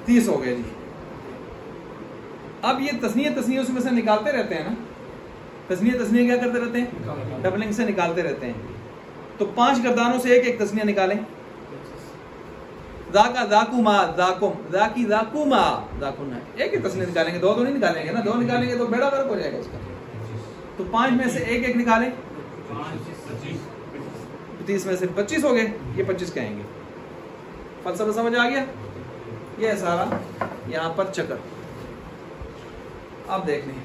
Speaker 1: 30 ہو گئے جی۔ اب یہ تسنیہ اس میں سے نکالتے رہتے ہیں نا، تسنیہ کیا کرتے رہتے ہیں؟ ڈبلنگ سے نکالتے رہتے ہیں۔ تو 5 گردانوں سے ایک ایک تسنیہ نکالیں۔ ذاکا، ذاکما، ذاکم، ذاکی، ذاکما، ذاکن، ایک ایک تسنیہ نکالیں گے، 2 نہیں نکالیں گے نا، 2 نکالیں گے تو بیڑا غرق ہو جائے گا اس کا۔ تو 5 میں سے ایک ایک نکالیں، 30 میں سے 25 ہو گئے، یہ 25 کہیں گے۔ فلسفہ سمجھ آ گیا؟ یہ ہے سارا یہاں پر چکر۔ اب دیکھ لیں،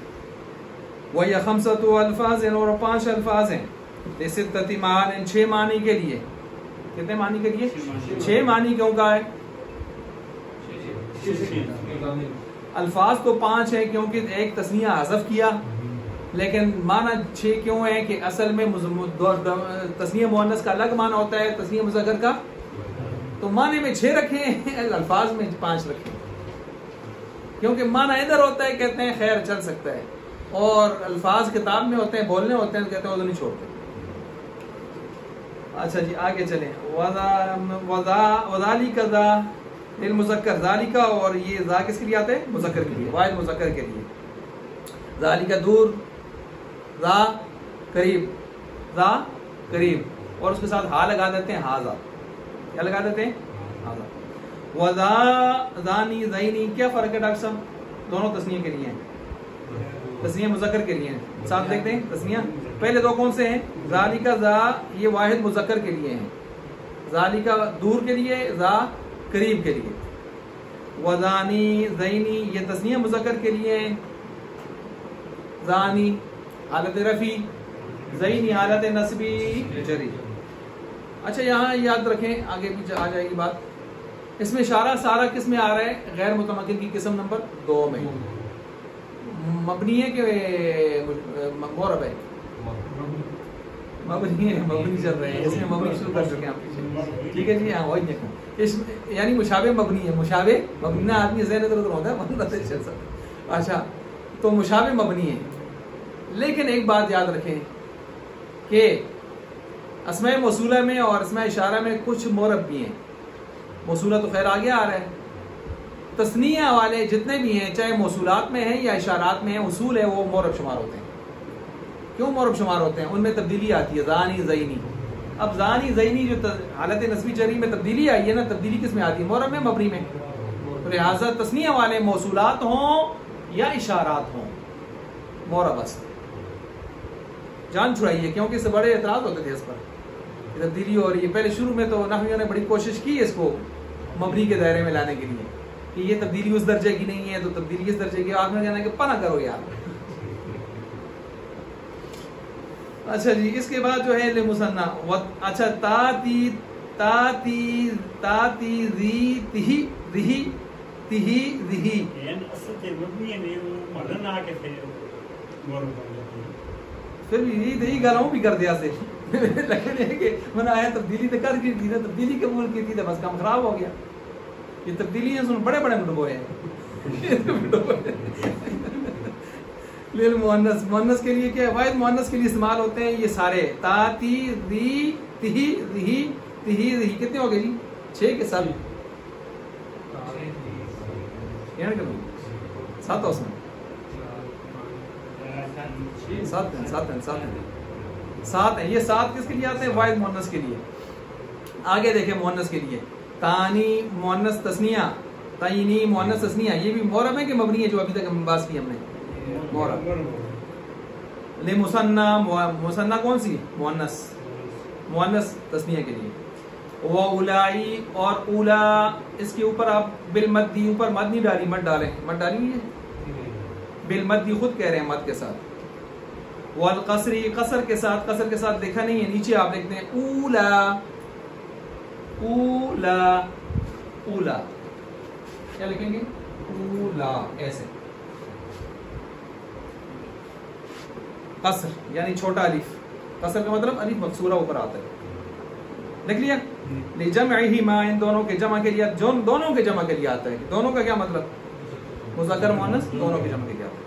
Speaker 1: وہی 5 الفاظ ہیں، اور 5 الفاظ ہیں۔ لستۃ معان، 6 معنی کے لیے۔ کتنے معنی کے لیے؟ 6 معنی کیوں کہا ہے؟ الفاظ تو 5 ہیں کیونکہ ایک تسنیہ حذف کیا، لیکن معنی 6 کیوں ہے کہ اصل میں تسنیہ مؤنث کا الگ معنی ہوتا ہے، تسنیہ مذکر کا، تو معنی میں 6 رکھے ہیں، الفاظ میں 5 رکھے ہیں، کیونکہ معنی ادھر ہوتا ہے کہتے ہیں خیر چل سکتا ہے، اور الفاظ کتاب میں ہوتے ہیں، بولنے ہوتے ہیں، کہتے ہیں وہ نہیں چھوڑتے۔ اچھا جی آگے چلیں، وذالک ذا للمذکر، ذالکا اور یہ ذا کس کے لیے آتے ہیں؟ مذکر کے لیے، واحد مذکر کے لیے۔ ذالک دور، ذا قریب، ذا قریب، اور اس کے ساتھ ہا لگا دیتے ہیں ہاذا، کیا لگا دیتے ہیں ہاذا. وذا ذانی ذینی، کیا فرق ہے ڈاکٹر صاحب؟ دونوں تسنیہ کے لیے ہیں، تسنیہ مذکر کے لیے ہیں. ساتھ دیکھتے ہیں تسنیہ، پہلے دو کون سے ہیں؟ ذالکا ذا، یہ واحد مذکر کے لیے ہیں، ذالکا دور کے لیے، ذا قریب کے لیے. وذانی ذینی، یہ تسنیہ مذکر کے لیے ہیں، ذانی حالت رفی، ذینی حالت نصبی جری. اچھا یہاں یاد رکھیں، آگے پیچھے آ جائے گی بات. اس میں اشارہ سارا کس میں آ رہا ہے؟ غیر متمکن کی قسم نمبر 2 میں. مبنی ہے کہ معرب ہے؟ مبنی ہے، مبنی چل رہے ہیں، اس میں مبنی شروع کر چکے ہیں آپ پیچھے. ٹھیک ہے جی، ہاں وہی دیکھیں، یعنی مشابہ مبنی ہے. مشابہ مبنی نہ آدمی ذہن ادھر ادھر ہوتا ہے. اچھا تو مشابہ مبنی ہے. لیکن ایک بات یاد رکھیں کہ اسماء موصولہ میں اور اسماء اشارہ میں کچھ معرب بھی ہیں. موصولہ تو خیر آگے آ رہا ہے. تثنیہ والے جتنے بھی ہیں، چاہے موصولات میں ہیں یا اشارات میں ہیں، اصول ہے وہ معرب شمار ہوتے ہیں. کیوں معرب شمار ہوتے ہیں؟ ان میں تبدیلی آتی ہے، ذانی ذینی. اب ذانی ذینی جو حالت نسبی جری میں تبدیلی آئی ہے نا، تبدیلی کس میں آتی ہے؟ معرب میں، مبنی میں. تو لہٰذا تثنیہ والے موصولات ہوں یا اشارات ہوں، معرب اصل. جان چھڑائیے، کیونکہ اس سے بڑے اعتراض ہوتے تھے اس پر، تبدیلی ہو رہی ہے. پہلے شروع میں تو نحویوں نے بڑی کوشش کی اس کو مبنی کے دائرے میں لانے کے لیے کہ یہ تبدیلی اس درجے کی نہیں ہے تو تبدیلی اس درجے کی. آپ نے کہنا کہ پناہ کرو یار. اچھا جی، اس کے بعد جو ہے لمثنى. اچھا تاتی تاتی تاتی ذی تہی ذی تہی ذی،
Speaker 2: یعنی اصل کے مبنی ہے وہ مدن آ کے پھر
Speaker 1: یہ گالاؤں بھی کر دیا سے. لیکن یہ کہ میں نے آیا تبدیلی تو کر کی تھی، تبدیلی قبول کی تھی تو بس کام خراب ہو گیا. یہ تبدیلی ہیں سن بڑے بڑے ڈبوئے ہیں. مؤنث، مؤنث کے لیے کیا واحد مؤنث کے لیے استعمال ہوتے ہیں یہ سارے. تاتی ذی تہی ذی تہی ذی، کتنے ہو گئے جی؟ 6 کے 7 7 اس میں 7 ہیں. یہ 7 کس کے لیے آتے ہیں؟ واحد مؤنث کے لیے. آگے دیکھیں مؤنث کے لیے، تانی مؤنث تثنیہ، تعینی مؤنث تثنیہ، یہ بھی معرب ہے کہ مبنی ہے؟ جو ابھی تک ہم بات کی ہم نے معرب. لمثنى، مثنى کون سی؟ مؤنث، مؤنث تثنیہ کے لیے. واولائی، اور اولا اس کے اوپر آپ بالمدی، اوپر مد نہیں ڈالی، مد ڈالیں، مد ڈالی ہے بالمدی، خود کہہ رہے ہیں مد کے ساتھ. والقصری، قصر کے ساتھ، قصر کے ساتھ دیکھا نہیں ہے، نیچے آپ دیکھتے ہیں اولا اولا اولا، کیا لکھیں گے؟ اولا، ایسے. قصر یعنی چھوٹا الف، قصر کا مطلب الف مکسورہ اوپر آتا ہے. لکھ لیا؟ لجمعہما، ان دونوں کے جمع کے لیے، دونوں کے جمع کے لیے آتا ہے. دونوں کا کیا مطلب؟ مذکر مؤنث دونوں کے جمع کے لیے آتا ہے.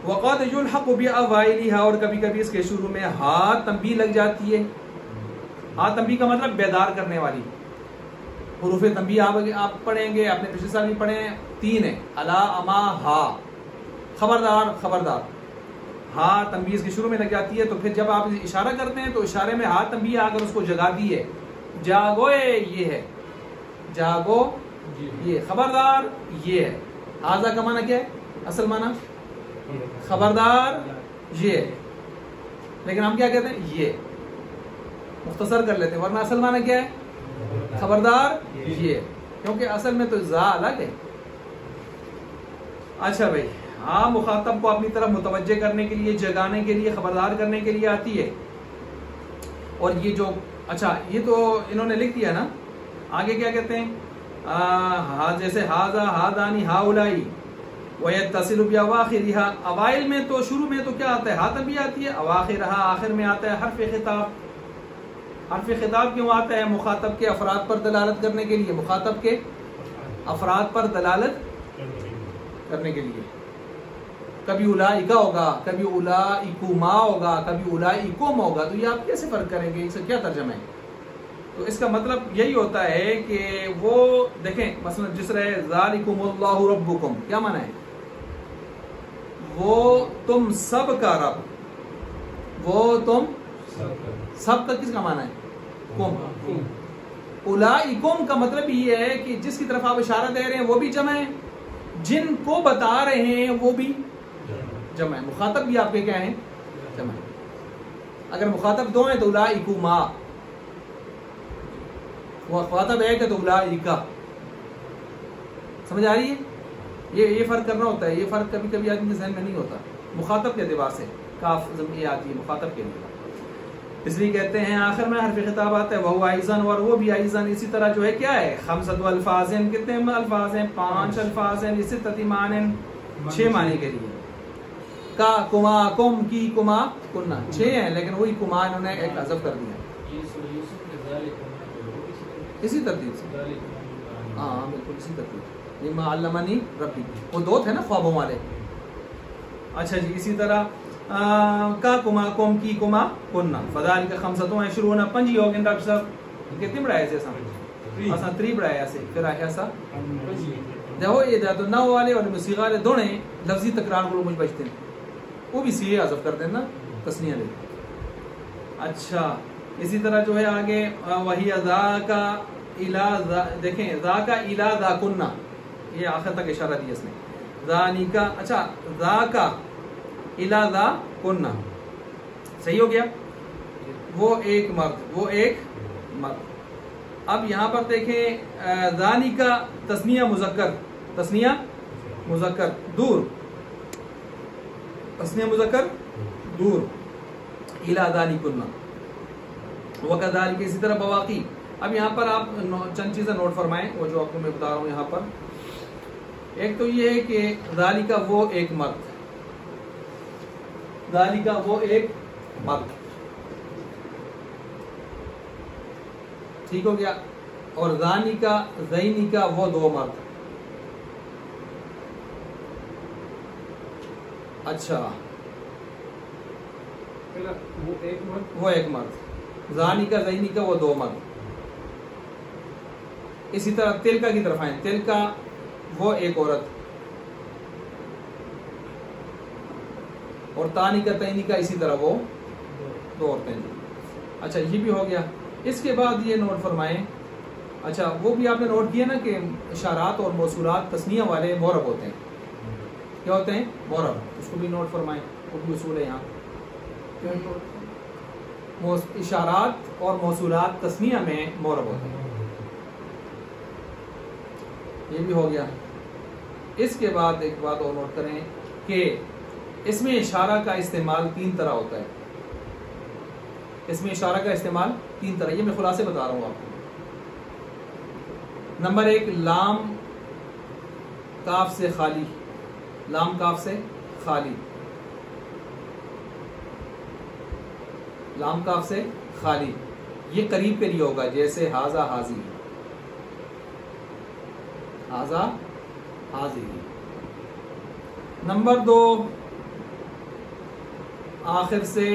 Speaker 1: وقد يلحق بأوائلها، اور کبھی کبھی اس کے شروع میں ہا تنبیہ لگ جاتی ہے. ہا تنبیہ کا مطلب بیدار کرنے والی. حروف تنبیہ آپ پڑھیں گے، آپ نے پچھلے سال بھی پڑھے ہیں، 3 ہیں، الا، اما، ہا. خبردار، خبردار. ہا تنبیہ اس کے شروع میں لگ جاتی ہے، تو پھر جب آپ اشارہ کرتے ہیں تو اشارے میں ہا تنبیہ اگر اس کو جگاتی ہے، جاگوئے یہ ہے، جاگو یہ، خبردار یہ ہے. ہاذا کا معنی کیا ہے؟ اصل معنی خبردار یہ ہے، لیکن ہم کیا کہتے ہیں؟ یہ مختصر کر لیتے ہیں، ورنہ اصل معنی کیا ہے؟ خبردار یہ، کیونکہ اصل میں تو زا الگ ہے. اچھا بھائی، ہاں مخاطب کو اپنی طرف متوجہ کرنے کے لیے، جگانے کے لیے، خبردار کرنے کے لیے آتی ہے. اور یہ جو اچھا یہ تو انہوں نے لکھ دیا نا، آگے کیا کہتے ہیں؟ جیسے ہاذا، ہاذانی، ہاؤلائی، وَيَتَّصِلُ بِأَوَاخِرِهَا، اوائل میں تو شروع میں تو کیا آتا ہے؟ ہا تنبیہ آتی ہے. اواخرها، آخر میں آتا ہے حرف خطاب. حرف خطاب کیوں آتا ہے؟ مخاطب کے افراد پر دلالت کرنے کے لیے، مخاطب کے افراد پر دلالت کرنے کے لیے. کبھی اولئک ہوگا، کبھی اولئکما ہوگا، کبھی اولئکم ہوگا. تو یہ آپ کیسے فرق کریں گے؟ اس کا کیا ترجمہ ہے؟ تو اس کا مطلب یہی ہوتا ہے کہ وہ دیکھیں، مثلا جس طرح ذالکم اللہ ربکم، کیا معنی ہے؟ وہ تم سب کا رب. وہ تم سب کا کس کا معنی ہے؟ کم. اولائکم کا مطلب یہ ہے کہ جس کی طرف آپ اشارہ دے رہے ہیں وہ بھی جمع ہے، جن کو بتا رہے ہیں وہ بھی جمع ہے. مخاطب بھی آپ کے کیا ہیں؟ جمع ہے. اگر مخاطب دو ہیں تو اولائکما، وہ مخاطب ایک ہے تو اولائکا. سمجھ آ رہی ہے؟ یہ فرق کرنا ہوتا ہے. یہ فرق کبھی کبھی آدمی کے ذہن میں نہیں ہوتا. مخاطب کے اعتبار سے کاف یہ آتی ہے مخاطب کے لیے، اس لیے کہتے ہیں آخر میں حرف خطاب آتا ہے وہ ایزن، اور وہ بھی ایزن اسی طرح جو ہے کیا ہے خمسۃ الفاظ، کتنے الفاظ ہیں؟ 5 الفاظ ہیں. اسی تتیمان 6 معنی کے لیے. کا کما کم کی کما کننا 6 ہیں، لیکن وہی کما انہوں نے ایک حذف کر دیا اسی ترتیب سے. ہاں بالکل اسی ترتیب. یہ ما علمنی ربی وہ 2 تھے نا خوابوں والے. اچھا جی اسی طرح کا کما کم کی کما کننا فذالک خمسۃ عشرون 5 ہو گئے. ڈاکٹر صاحب کتنی بڑھایا ایسا اساں 3 بڑھایا ایسے پھر آیا سا دیکھو یہ ذات النو والے اور موسیقی والے دونوں لفظی تکرار کو مجھ بچتے ہیں وہ بھی سی حذف کر دینا تسنیہ لے. اچھا اسی طرح جو ہے آگے وہی ذاک الی دیکھیں ذاک الی ذاکنا یہ آخر تک اشارہ دیا اس نے. ذانیکا اچھا ذاک الی ذاکنا صحیح ہو گیا. وہ ایک مرد وہ ایک مرد. اب یہاں پر دیکھیں ذانیکا تسنیہ مذکر دور تسنیہ مذکر دور الی ذالکنا وکذالک اسی طرح بواقی. اب یہاں پر آپ چند چیزیں نوٹ فرمائیں وہ جو آپ کو میں بتا رہا ہوں یہاں پر. ایک تو یہ ہے کہ ذالک وہ ایک مرد، ذالک وہ ایک مرد ٹھیک ہو گیا. اور زینیکا وہ 2 مرد. اچھا وہ ایک مرد زانیکا زینیکا وہ 2 مرد. اسی طرح تلکا کی طرف آئیں. تلکا وہ ایک عورت اور تانیکا تینیکا اسی طرح وہ 2 عورتیں. اچھا یہ بھی ہو گیا. اس کے بعد یہ نوٹ فرمائیں. اچھا وہ بھی آپ نے نوٹ کیا نا کہ اشارات اور موصولات تسنیہ والے معرب ہوتے ہیں. کیا ہوتے ہیں؟ معرب. اس کو بھی نوٹ فرمائیں. وہ بھی اصول ہے یہاں. اشارات اور موصولات تسنیہ میں معرب ہوتے ہیں. یہ بھی ہو گیا. اس کے بعد ایک بات اور نوٹ کریں کہ اس میں اشارہ کا استعمال 3 طرح ہوتا ہے. اس میں اشارہ کا استعمال 3 طرح. یہ میں خلاصے بتا رہا ہوں آپ کو. نمبر 1 لام کاف سے خالی. لام کاف سے خالی. لام کاف سے خالی یہ قریب کے لیے ہوگا جیسے حاذا حاضی. حاذا حاضی. نمبر 2 آخر سے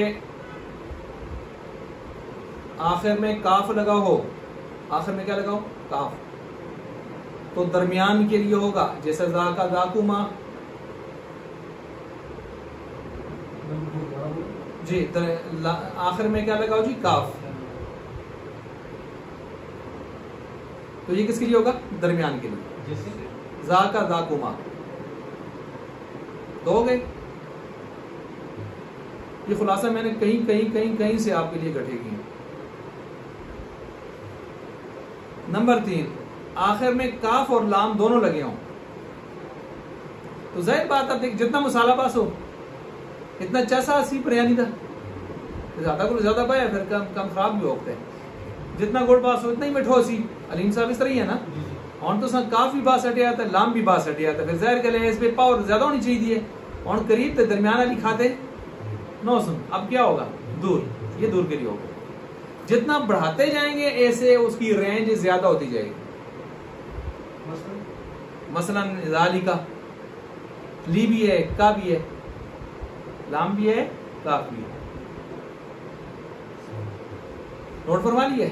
Speaker 1: آخر میں کاف لگا ہو. آخر میں کیا لگا ہو؟ کاف. تو درمیان کے لیے ہوگا جیسے ذاکا ذاکما. جی آخر میں کیا لگا ہو جی؟ کاف. تو یہ کس کے لیے ہوگا؟ درمیان کے لیے. ذاکا ذاکما 2 ہو گئے. یہ خلاصہ میں نے کہیں سے آپ کے لیے گٹھے کی. نمبر 3 آخر میں کاف اور لام دونوں لگے ہوں تو ظاہر بات اب دیکھ جتنا مسالہ پاس ہو اتنا چاسا سی پریانی تھا. زیادہ کو زیادہ پایا پھر کم خراب بھی ہوتے ہیں. جتنا گڑ پاس ہو اتنا ہی مٹھو سی. علیم صاحب اس طرح ہی ہے نا. اور تو کاف بھی باس ہٹیا تھا لام بھی باس ہٹیا تھا. پھر ظاہر کریں اس پہ پاور زیادہ ہونی چاہیے. اور قریب تو درمیان والی کھاتے نو سن. اب کیا ہوگا؟ دور. یہ دور کے لیے ہوگا. جتنا بڑھاتے جائیں گے ایسے اس کی رینج زیادہ ہوتی جائے گی. مثلا ذالکا لی بھی ہے کا بھی ہے لام بھی ہے کاف بھی ہے. نوٹ فرما لیے.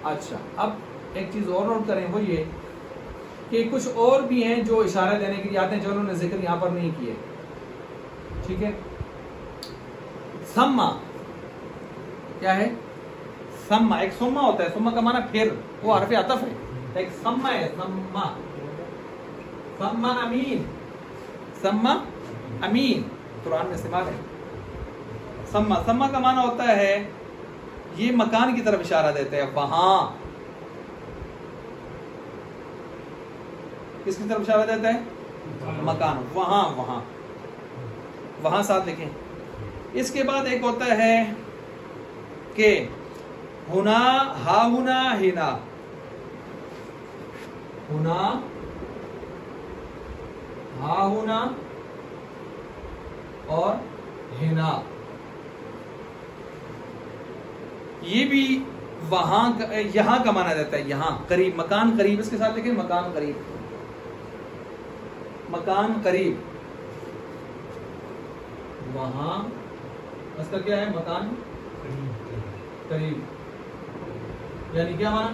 Speaker 1: اچھا اب ایک چیز اور نوٹ کریں وہ یہ کہ کچھ اور بھی ہیں جو اشارہ دینے کے لیے آتے ہیں جو انہوں نے ذکر یہاں پر نہیں کیے. ٹھیک ہے. کیا ہے؟ سما. ایک سما ہوتا ہے، سما کا معنی پھر، وہ حرف عطف ہے. ایک سما ہے، سما. سما امین، سما امین قرآن میں استعمال ہے. سما، سما کا معنی ہوتا ہے یہ مکان کی طرف اشارہ دیتے ہیں. وہاں کس کی طرف اشارہ دیتا ہے؟ مکان. وہاں، وہاں، وہاں ساتھ لکھیں. اس کے بعد ایک ہوتا ہے کہ ہونا، ہا ہونا، ہنا. ہونا، ہا ہونا اور ہنا. یہ بھی وہاں، یہاں کا معنی دیتا ہے. یہاں قریب، مکان قریب. اس کے ساتھ لکھیں مکان قریب. مکان قریب. وہاں اس کا کیا ہے؟ مکان قریب. یعنی کیا معنی؟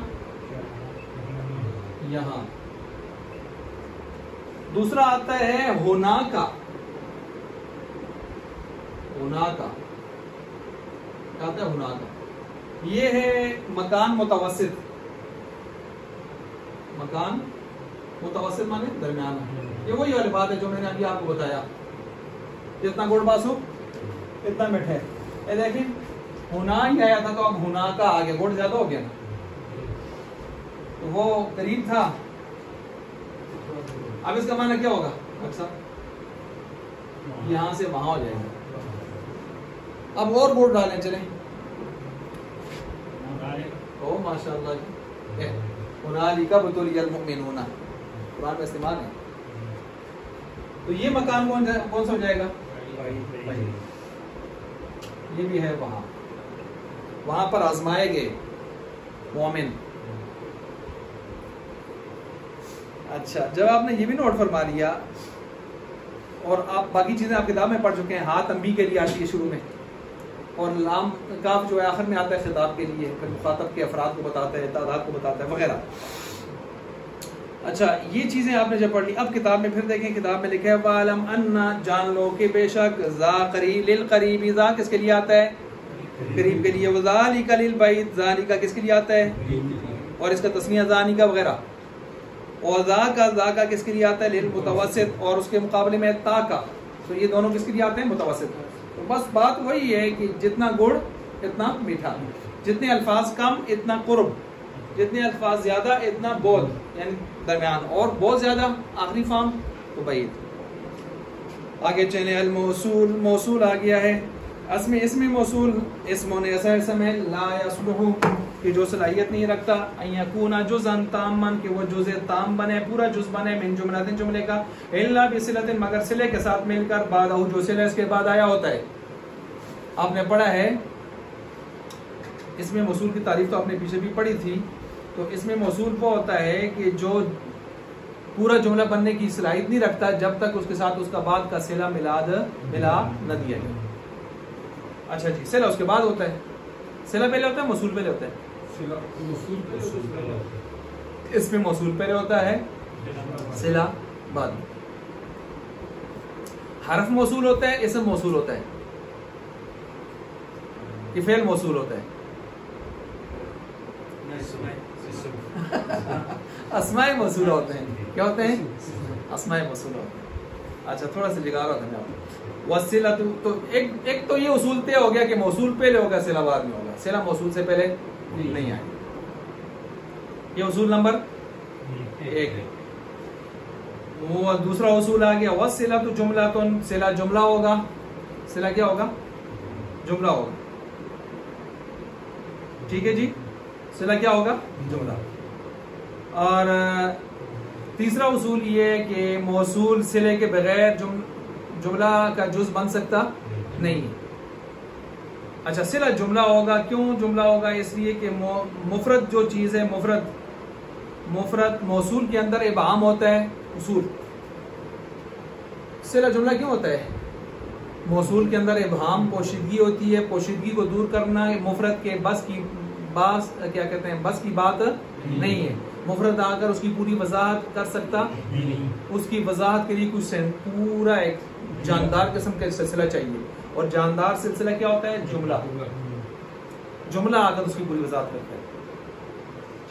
Speaker 1: یہاں. دوسرا آتا ہے ہونا کا. ہونا کا کیا آتا ہے؟ ہونا کا. یہ ہے مکان متوسط. مکان متوسط مانے درمیان. یہ وہی والی بات ہے جو میں نے ابھی آپ کو بتایا، جتنا گڑ باسو اتنا میٹھے. یہ دیکھیں ہونا ہی آیا تھا تو اب ہونا کا آگے گڑ زیادہ ہو گیا نا. تو وہ قریب تھا، اب اس کا معنی کیا ہوگا؟ اکثر یہاں سے وہاں ہو جائے گا. اب اور گڑ ڈالیں. چلیں. او ماشاء اللہ جی. ہنالک ابتلی المؤمنون قرآن میں استعمال ہے. تو یہ مکان کون سا ہو جائے گا؟ یہ بھی ہے وہاں. وہاں پر آزمائے گئے مومن. اچھا، جب آپ نے یہ بھی نوٹ فرما لیا اور آپ باقی چیزیں آپ کتاب میں پڑھ چکے ہیں. ہاں تنبیہ کے لیے آتی ہے شروع میں، اور لام کاف جو ہے آخر میں آتا ہے خطاب کے لیے. پھر مخاطب کے افراد کو بتاتا ہے، تعداد کو بتاتا ہے وغیرہ. اچھا، یہ چیزیں آپ نے جب پڑھ لی. اب کتاب میں پھر دیکھیں، کتاب میں لکھا ہے وَعَلَمْ أَنَّ جان لو کہ بے شک ذا قریب للقریب. ذا کس کے لیے آتا ہے؟ قریب کے لیے. وَذَلِكَ لِلْبَعِيدِ ذَلِكَ کس کے لیے آتا ہے؟ اور اس کا تسنیہ ذَانِكَ وغیرہ. اور ذا کا کس کے لیے آتا ہے؟ للمتوسط. اور اس کے مقابلے میں تا کا. تو یہ دونوں کس کے لیے آتے ہیں؟ متوسط. تو بس بات وہی ہے کہ جتنا گڑ اتنا میٹھا، جتنے الفاظ کم اتنا قرب، جتنے الفاظ زیادہ اتنا بود، یعنی درمیان. اور بہت زیادہ آخری فارم تو بعید. آگے چلیں. الموصول، موصول آ گیا ہے. اسم موصول اسم ایسا اسم ہے لا یصلح کہ جو صلاحیت نہیں رکھتا ان یکون جزءا تاما کہ وہ جزء تام بنے، پورا جز بنے، من جملۃ جملے کا، الا بصلۃ مگر صلے کے ساتھ مل کر، بعد جو صلہ اس کے بعد آیا ہوتا ہے. آپ نے پڑھا ہے اس میں موصول کی تعریف تو آپ نے پیچھے بھی پڑھی تھی. تو اس میں موصول وہ ہوتا ہے کہ جو پورا جملہ بننے کی صلاحیت نہیں رکھتا جب تک اس کے ساتھ اس کا بعد کا صلہ ملا نہ دیا جائے. اچھا جی، صلہ اس کے بعد ہوتا ہے. صلہ پہلے ہوتا ہے، موصول پہلے ہوتا ہے. اس میں موصول پہلے ہوتا ہے، صلہ بعد میں. حرف موصول ہوتا ہے، اسم موصول ہوتا ہے، یہ فعل موصول ہوتا ہے. اسماء موصول ہوتے ہیں. کیا ہوتے ہیں؟ اسماء موصول ہوتے ہیں. اچھا، تھوڑا سا جگہ رہا تھا. وصلہ تو ایک تو یہ اصول طے ہو گیا کہ موصول پہلے ہوگا، صلہ بعد میں ہوگا. صلہ موصول سے پہلے نہیں آئے. یہ اصول نمبر 1 ہے. وہ دوسرا اصول آ گیا وصلہ تو جملہ. تو صلہ جملہ ہوگا. صلہ کیا ہوگا؟ جملہ ہوگا. ٹھیک ہے جی، صلہ کیا ہوگا؟ جملہ. اور تیسرا اصول یہ ہے کہ موصول صلے کے بغیر جملہ کا جز بن سکتا نہیں. اچھا، صلہ جملہ ہوگا. کیوں جملہ ہوگا؟ اس لیے کہ مفرد جو چیز ہے، مفرد موصول کے اندر ابہام ہوتا ہے. اصول صلہ جملہ کیوں ہوتا ہے؟ موصول کے اندر ابہام، پوشیدگی ہوتی ہے. پوشیدگی کو دور کرنا مفرد کے بس کی بات نہیں ہے. مفرد آ کر اس کی پوری وضاحت کر سکتا. اس کی وضاحت کے لیے کچھ پورا ایک جاندار قسم کا سلسلہ چاہیے. اور جاندار سلسلہ کیا ہوتا ہے؟ جملہ.
Speaker 3: جملہ آ کر اس کی پوری وضاحت کرتا ہے.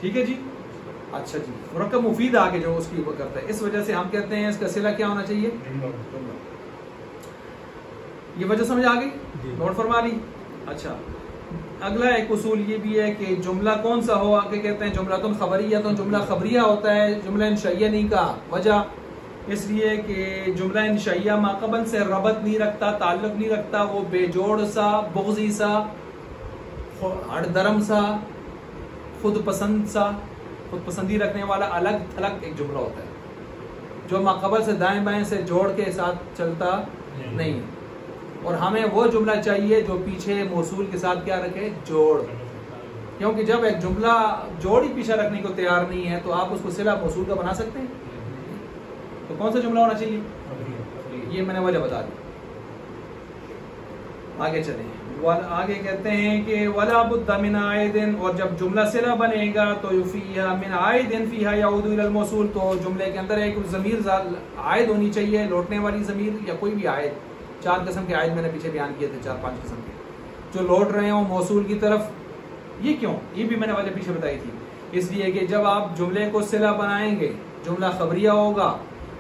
Speaker 3: ٹھیک ہے جی. اچھا جی, مرکب مفید آگے جو اس کی وہ کرتا ہے, اس وجہ سے ہم کہتے ہیں اس کا صلہ کیا ہونا چاہیے؟ یہ وجہ سمجھ آ گئی؟ نوٹ فرما لی. اچھا, اگلا ایک اصول یہ بھی ہے کہ جملہ کون سا ہو, آگے کہتے ہیں جملہ خبریہ, تو جملہ خبریہ ہوتا ہے, جملہ انشائیہ نہیں کہا. وجہ اس لیے کہ جملہ انشائیہ ماقبل سے ربط نہیں رکھتا, تعلق نہیں رکھتا, وہ بے جوڑ سا, بغضی سا, ہڑ درم سا, خود پسند سا, خود پسندی رکھنے والا الگ تھلگ ایک جملہ ہوتا ہے جو ماقبل سے دائیں بائیں سے جوڑ کے ساتھ چلتا نہیں. اور ہمیں وہ جملہ چاہیے جو پیچھے موصول کے ساتھ کیا رکھے؟ جوڑ. کیونکہ جب ایک جملہ جوڑ ہی پیچھے رکھنے کو تیار نہیں ہے تو آپ اس کو صلہ موصول کا بنا سکتے ہیں؟ تو کون سا جملہ ہونا چاہیے؟ یہ میں نے وجہ بتا دی. آگے چلیں, آگے کہتے ہیں کہ ولا بد من عائد, اور جب جملہ صلہ بنے گا تو فیہا من عائد فیہا یعود الی الموصول, تو جملے کے اندر ایک ضمیر عائد ہونی چاہیے, لوٹنے والی ضمیر یا کوئی بھی عائد. 4 قسم کے عائد میں نے پیچھے بیان کیے تھے, 4-5 قسم کے جو لوٹ رہے ہوں موصول کی طرف. یہ کیوں؟ یہ بھی میں نے وجہ پیچھے بتائی تھی. اس لیے کہ جب آپ جملے کو صلہ بنائیں گے, جملہ خبریہ ہوگا,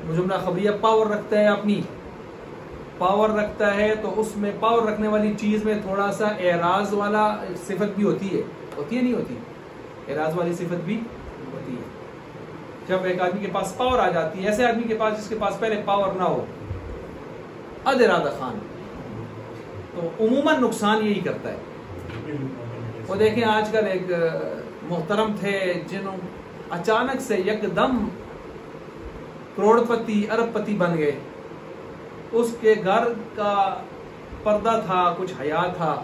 Speaker 3: جملہ خبریہ پاور رکھتا ہے, اپنی پاور رکھتا ہے, تو اس میں پاور رکھنے والی چیز میں تھوڑا سا اعراض والا صفت بھی ہوتی ہے نہیں ہوتی؟ اعراض والی صفت بھی ہوتی ہے. جب ایک آدمی کے پاس پاور آ جاتی ہے, ایسے آدمی کے پاس جس کے پاس پہلے پاور نہ ہو, اد ارادہ خان, تو عموماً نقصان یہی کرتا ہے. وہ دیکھیں آج کل ایک محترم تھے جنہوں اچانک سے یکدم کروڑ پتی ارب پتی بن گئے. اس کے گھر کا پردہ تھا, کچھ حیا تھا,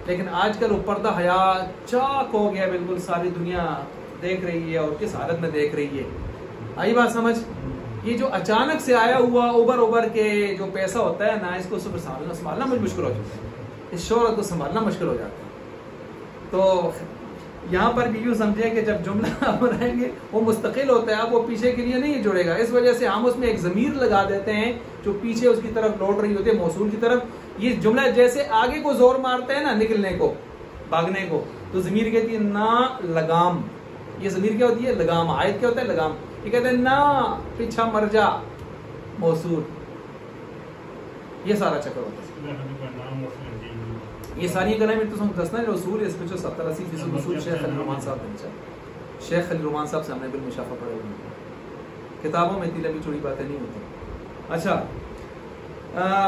Speaker 3: لیکن آج کل وہ پردہ حیا چاک ہو گیا, بالکل ساری دنیا دیکھ رہی ہے, اور کس حالت میں دیکھ رہی ہے. آئی بات سمجھ؟ یہ جو اچانک سے آیا ہوا اوبر کے جو پیسہ ہوتا ہے نا, اس کو سنبھالنا مجھے مشکل ہو جاتا ہے, اس شہرت کو سنبھالنا مشکل ہو جاتا ہے. تو یہاں پر بھی یوں سمجھے کہ جب جملہ بنائیں گے وہ مستقل ہوتا ہے, اب وہ پیچھے کے لیے نہیں جڑے گا. اس وجہ سے ہم اس میں ایک ضمیر لگا دیتے ہیں جو پیچھے اس کی طرف لوٹ رہی ہوتی ہے, موصول کی طرف. یہ جملہ جیسے آگے کو زور مارتا ہے نا نکلنے کو, بھاگنے کو, تو ضمیر کہتی ہے نا لگام. یہ ضمیر کیا ہوتی ہے؟ لگام. عائد کیا ہوتا ہے؟ لگام. یہ کہتے ہیں نا پیچھا مر جا, موصول. یہ سارا چکر ہوتا ہے. یہ ساری کلام تو ہم دسنا ہے اصول, اس میں جو 70-80% اصول شیخ خلیل الرحمن صاحب نے, شیخ خلیل الرحمن صاحب سے ہم نے بالمشافہ پڑھے ہوئے ہیں. کتابوں میں اتنی لمبی چوڑی باتیں نہیں ہوتی. اچھا,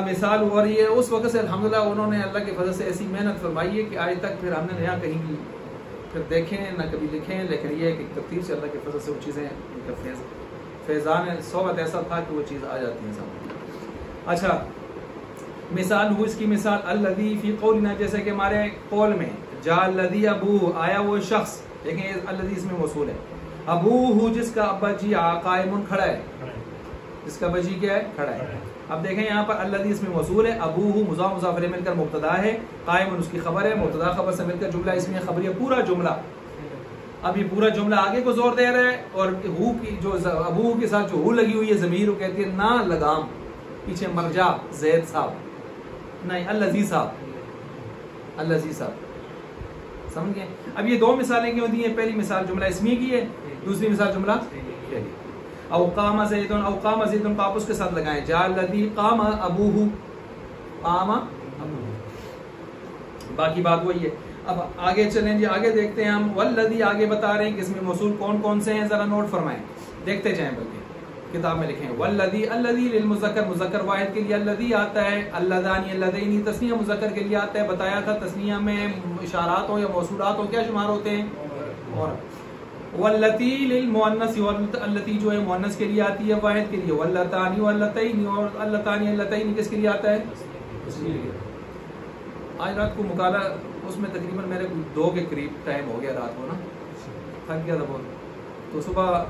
Speaker 3: مثال ہو رہی ہے اس وقت سے الحمدللہ انہوں نے اللہ کے فضل سے ایسی محنت فرمائی ہے کہ آج تک پھر ہم نے نیا کہیں بھی پھر دیکھیں نہ کبھی لکھیں, لیکن یہ ہے کہ ترتیب سے اللہ کے فضل سے وہ چیزیں ان کا فیضان صحبت ایسا تھا کہ وہ چیز آ جاتی ہیں سامنے. اچھا, مثال ہو اس کی مثال الذی فی قولنا, جیسے کہ ہمارے قول میں جا الذی ابوہ, آیا وہ شخص. دیکھیں الذی اس میں موصول ہے. ابوہ جس کا ابا جی قائم کھڑا ہے, جس کا ابا جی کیا ہے؟ کھڑا ہے. اب دیکھیں یہاں پر الذی اس میں موصول ہے, ابوہ مضاف مضاف الیہ مل کر مبتدا ہے, قائم اس کی خبر ہے, مبتدا خبر سے مل کر جملہ اس میں خبریہ پورا جملہ. اب یہ پورا جملہ آگے کو زور دے رہا ہے, اور ہو کی جو ابوہ کے ساتھ جو ہو لگی ہوئی ہے ضمیر, وہ کہتی ہے نا لگام, پیچھے مرجع زید صاحب نہیں, الذی صاحب, الذی صاحب. سمجھ گئے؟ اب یہ دو مثالیں کیوں دی ہیں؟ پہلی مثال جملہ اسمی کی ہے, دوسری مثال جملہ فعلی. او قام زید, او قام زید کو آپ اس کے ساتھ لگائیں, جاء الذی قام ابوہ, قام ابوہ, باقی بات وہی ہے. اب آگے چلیں جی, آگے دیکھتے ہیں ہم. والذی آگے بتا رہے ہیں کہ اس میں موصول کون کون سے ہیں, ذرا نوٹ فرمائیں, دیکھتے جائیں, بلکہ کتاب میں لکھیں. والذی, الذی للمذکر, مذکر واحد کے لیے الذی آتا ہے. اللذانی, اللذین تثنیہ مذکر کے لیے آتا ہے. بتایا تھا تثنیہ میں اشارات ہوں یا موصولات ہوں کیا شمار ہوتے ہیں. اور واللتی للمؤنث, واللتی جو ہے مؤنث کے لیے آتی ہے واحد کے لیے. واللتانی واللتین, اور اللتانی اللتین کس کے لیے آتا ہے؟ آج رات کو مطالعہ اس میں تقریباً میرے 2 کے قریب ٹائم ہو گیا, رات کو نا تھک گیا تھا بہت. تو صبح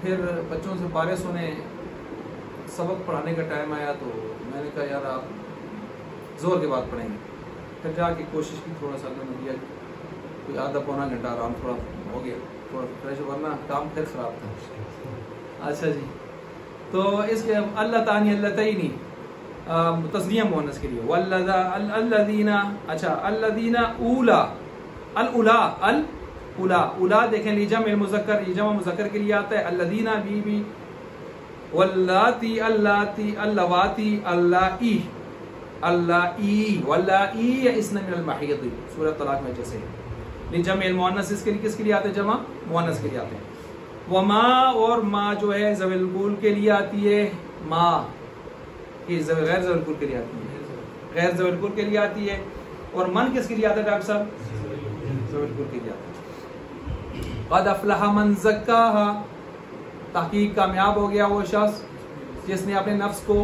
Speaker 3: پھر بچوں سے پارے سنے, سبق پڑھانے کا ٹائم آیا, تو میں نے کہا یار آپ زور کے بعد پڑھیں گے. پھر جا کے کوشش کی, تھوڑا سا میں نے دیا, کوئی آدھا پونا گھنٹہ آرام تھوڑا ہو گیا, تھوڑا فریش, ورنہ کام پھر خراب تھا. اچھا جی, تو اس کے اللہ تعالی اللہ تعینی تسنیہ مؤنث کے لیے. والذین, اچھا الذین اولا, الاولا الاولا اولا دیکھیں لجمع مذکر، یہ جمع مذکر کے لیے آتا ہے. الذین بی واللاتی اللاتی اللواتی اللائی اللائی واللائی یئسن من المحیض سورۃ طلاق میں جیسے لجمع المؤنث اس کے لیے کس کے لیے آتے ہیں؟ جمع مؤنث کے لیے آتے ہیں. وما اور ما جو ہے ذوی القول کے لیے آتی ہے. ما یہ غیر ذوی القول کے لیے آتی ہے، غیر ذوی القول کے لیے آتی ہے. اور من کس کے لیے آتا ہے ڈاکٹر صاحب؟ ذوی القول کے لیے آتا ہے. قد افلح من زکاہا، تحقیق کامیاب ہو گیا وہ شخص جس نے اپنے نفس کو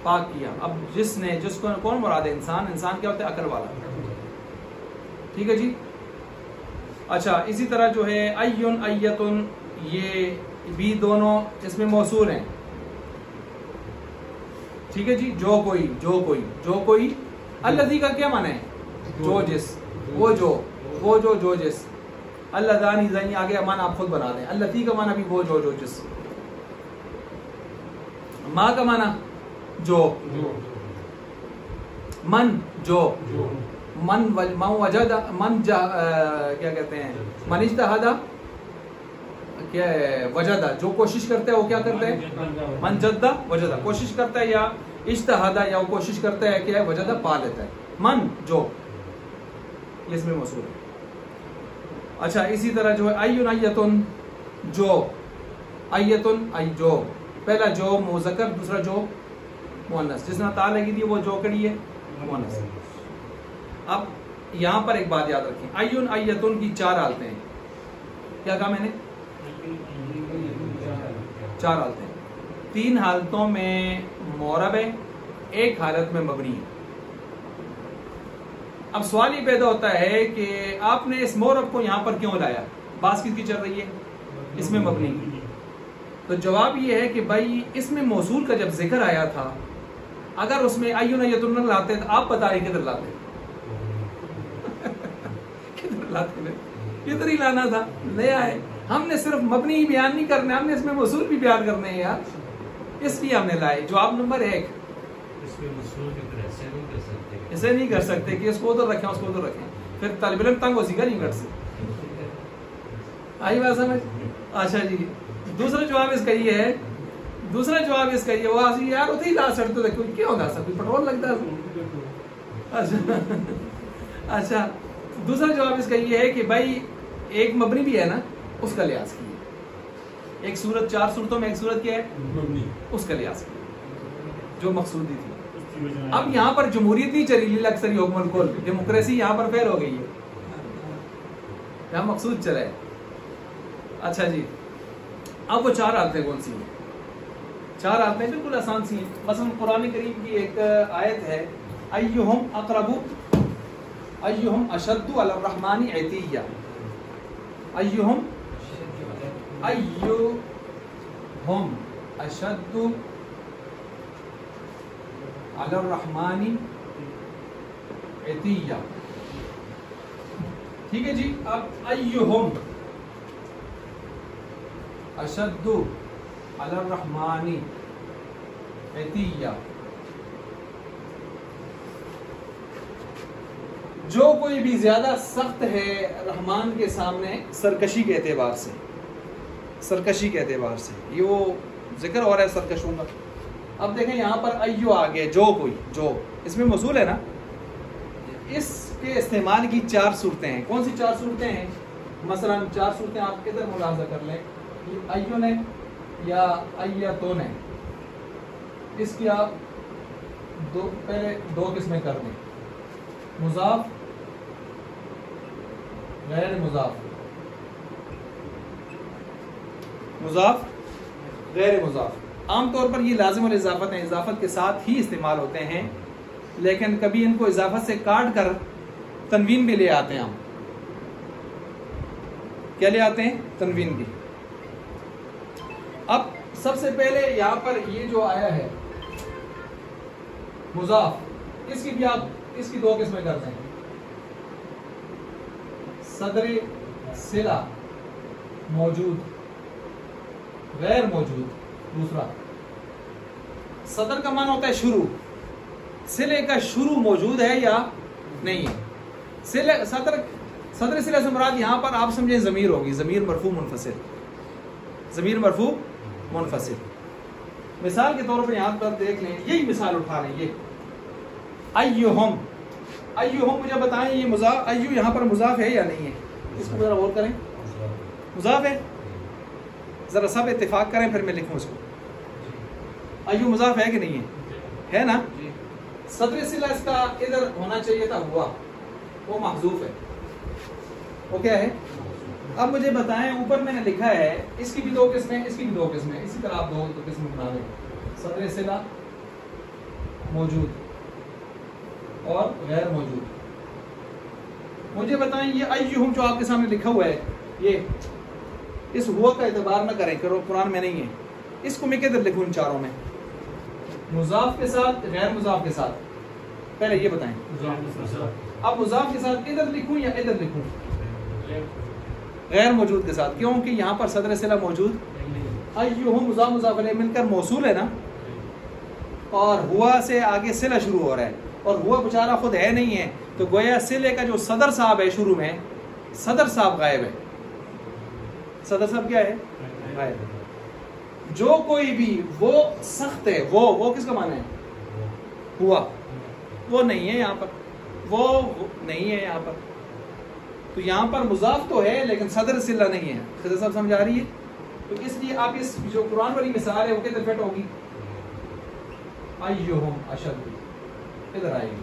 Speaker 3: پاک کیا. اب جس کو کون مراد ہے؟ انسان کیا ہوتا ہے؟ عقل والا. ٹھیک ہے جی. اچھا اسی طرح جو ہے ایون ایتن، یہ بھی دونوں اس میں موصول ہیں. ٹھیک ہے جی. جو کوئی الذی کا کیا معنی ہے؟ جو جس، وہ جو جس. اللذانی زانی آگے معنی آپ خود بنا دیں. الذی کا معنی بھی وہ جو جس. ما کا معنی جو. من جو. من وجد من کیا کہتے ہیں؟ من اجتہد کیا ہے؟ وجدہ. جو کوشش کرتا ہے وہ کیا کرتا ہے؟ من جدہ وجدہ کوشش کرتا ہے، یا اجتہدہ یا وہ کوشش کرتا ہے کیا ہے؟ وجدہ پا لیتا ہے. من جو یہ اس میں موصول ہے. اچھا اسی طرح جو ہے ایون ایتن جو، ایتن ای جو، پہلا جو مذکر دوسرا جو مؤنث. جس نے تا لگی تھی وہ جو کڑی ہے مؤنث. اب یہاں پر ایک بات یاد رکھیں، ایون ایتن کی 4 حالتیں ہیں. کیا کہا میں نے؟ 4 حالتیں. 3 حالتوں میں معرب ہے، 1 حالت میں مبنی ہے. اب سوال یہ پیدا ہوتا ہے کہ آپ نے اس معرب کو یہاں پر کیوں لایا؟ بات کس کی چل رہی ہے؟ اس میں مبنی. تو جواب یہ ہے کہ بھائی اس میں موصول کا جب ذکر آیا تھا، اگر اس میں ایون ایتن نہ لاتے تو آپ بتا رہے کدھر لاتے؟ کدھر ہی لانا تھا. لے آئے. ہم نے صرف مبنی ہی بیان نہیں کرنے، ہم نے اس میں موصول بھی بیان کرنے ہیں یار، اس لیے ہم نے لائے. جواب نمبر 1 ایسے نہیں کر سکتے کہ اس کو ادھر رکھیں اس کو ادھر رکھیں، پھر طالب علم تنگ ہو سی گا نہیں کر سکتے. آئی بات سمجھ؟ اچھا جی. دوسرا جواب اس کا یہ ہے، وہ یار اتنے ہی لا سکتے تھے. کیا ہوتا ہے؟ کوئی پٹرول لگتا ہے. اچھا دوسرا جواب اس کا یہ ہے کہ بھائی ایک مبنی بھی ہے نا، اس کا لحاظ کیے. ایک صورت 4 صورتوں میں ایک صورت کیا ہے؟ مبنی. اس کا لحاظ کیے جو مقصودی تھی. اب یہاں پر جمہوریت نہیں چلی، اکثر حکم الکل، ڈیموکریسی یہاں پر فیل ہو گئی ہے، یہاں مقصود چلا ہے. اچھا جی. اب وہ 4 حالتیں کون سی ہیں؟ 4 حالتیں بالکل آسان سی ہیں. مثلا قرآن کریم کی ایک آیت ہے ایہم اقرب ایہم اشد علی الرحمن عتیہ. ایہم اشد علی الرحمن عتیہ. ٹھیک ہے جی. اب ایہم اشد علی الرحمن عتیہ، جو کوئی بھی زیادہ سخت ہے رحمان کے سامنے سرکشی کے اعتبار سے، یہ وہ ذکر ہو رہا ہے سرکشوں کا. اب دیکھیں یہاں پر ایو آگے جو کوئی، جو اس میں موصول ہے نا، اس کے استعمال کی 4 صورتیں ہیں. کون سی 4 صورتیں ہیں؟ مثلا 4 صورتیں آپ کدھر ملاحظہ کر لیں. ایون ہے یا ایتون ہے، اس کی آپ پہلے 2 قسمیں کر دیں، مضاف غیر مضاف. مضاف غیر مضاف عام طور پر یہ لازم الاضافت ہیں، اضافت کے ساتھ ہی استعمال ہوتے ہیں، لیکن کبھی ان کو اضافت سے کاٹ کر تنوین بھی لے آتے ہیں. ہم کیا لے آتے ہیں؟ تنوین بھی. اب سب سے پہلے یہاں پر یہ جو آیا ہے مضاف، اس کی بھی آپ اس کی 2 قسمیں کرتے ہیں. صدر صلہ موجود غیر موجود. دوسرا صدر کا معنی ہوتا ہے شروع، صلے کا شروع موجود ہے یا نہیں ہے. صدر صدر صلہ سے مراد یہاں پر آپ سمجھیں ضمیر ہوگی، ضمیر مرفوع منفصل، ضمیر مرفوع منفصل. مثال کے طور پر یہاں پر دیکھ لیں، یہی مثال اٹھا لیں، یہ ایہم، ایہم مجھے بتائیں یہ مضاف، ایو یہاں پر مضاف ہے یا نہیں ہے؟ اس کو ذرا غور کریں، مضاف ہے؟ ذرا سب اتفاق کریں پھر میں لکھوں اس کو. ایو مضاف ہے کہ نہیں ہے؟ ہے نا. صدر صلہ اس کا ادھر ہونا چاہیے تھا ہوا، وہ محذوف ہے، وہ کیا ہے؟ اب مجھے بتائیں اوپر میں نے لکھا ہے اس کی بھی دو قسمیں، اس کی بھی دو قسمیں، اسی طرح آپ دو قسم بنا لیں، صدر صلہ موجود اور غیر موجود. مجھے بتائیں یہ ایہم جو آپ کے سامنے لکھا ہوا ہے، یہ اس ہوا کا اعتبار نہ کریں، کرو قرآن میں نہیں ہے، اس کو میں کدھر لکھوں ان چاروں میں؟ مضاف کے ساتھ، غیر مضاف کے ساتھ؟ پہلے یہ بتائیں. اب مضاف کے ساتھ ادھر لکھوں یا ادھر لکھوں؟ غیر موجود کے ساتھ، کیونکہ یہاں پر صدر صلہ موجود. ایہم مضاف مضاف علیہ مل کر موصول ہے نا، اور ہوا سے آگے صلہ شروع ہو رہا ہے، اور ہوا بیچارہ خود ہے نہیں ہے، تو گویا صلے کا جو صدر صاحب ہے شروع میں، صدر صاحب غائب ہے. صدر صاحب کیا ہے؟ غائب ہے. جو کوئی بھی وہ سخت ہے، وہ کس کا معنی ہے؟ ہوا. وہ نہیں ہے یہاں پر، وہ نہیں ہے یہاں پر، تو یہاں پر مضاف تو ہے لیکن صدر صلہ نہیں ہے. خضر صاحب سمجھ آ رہی ہے؟ تو اس لیے آپ اس جو قرآن والی مثال ہے وہ کدھر فٹ ہوگی؟ ایہم اشد ادھر آئے گی،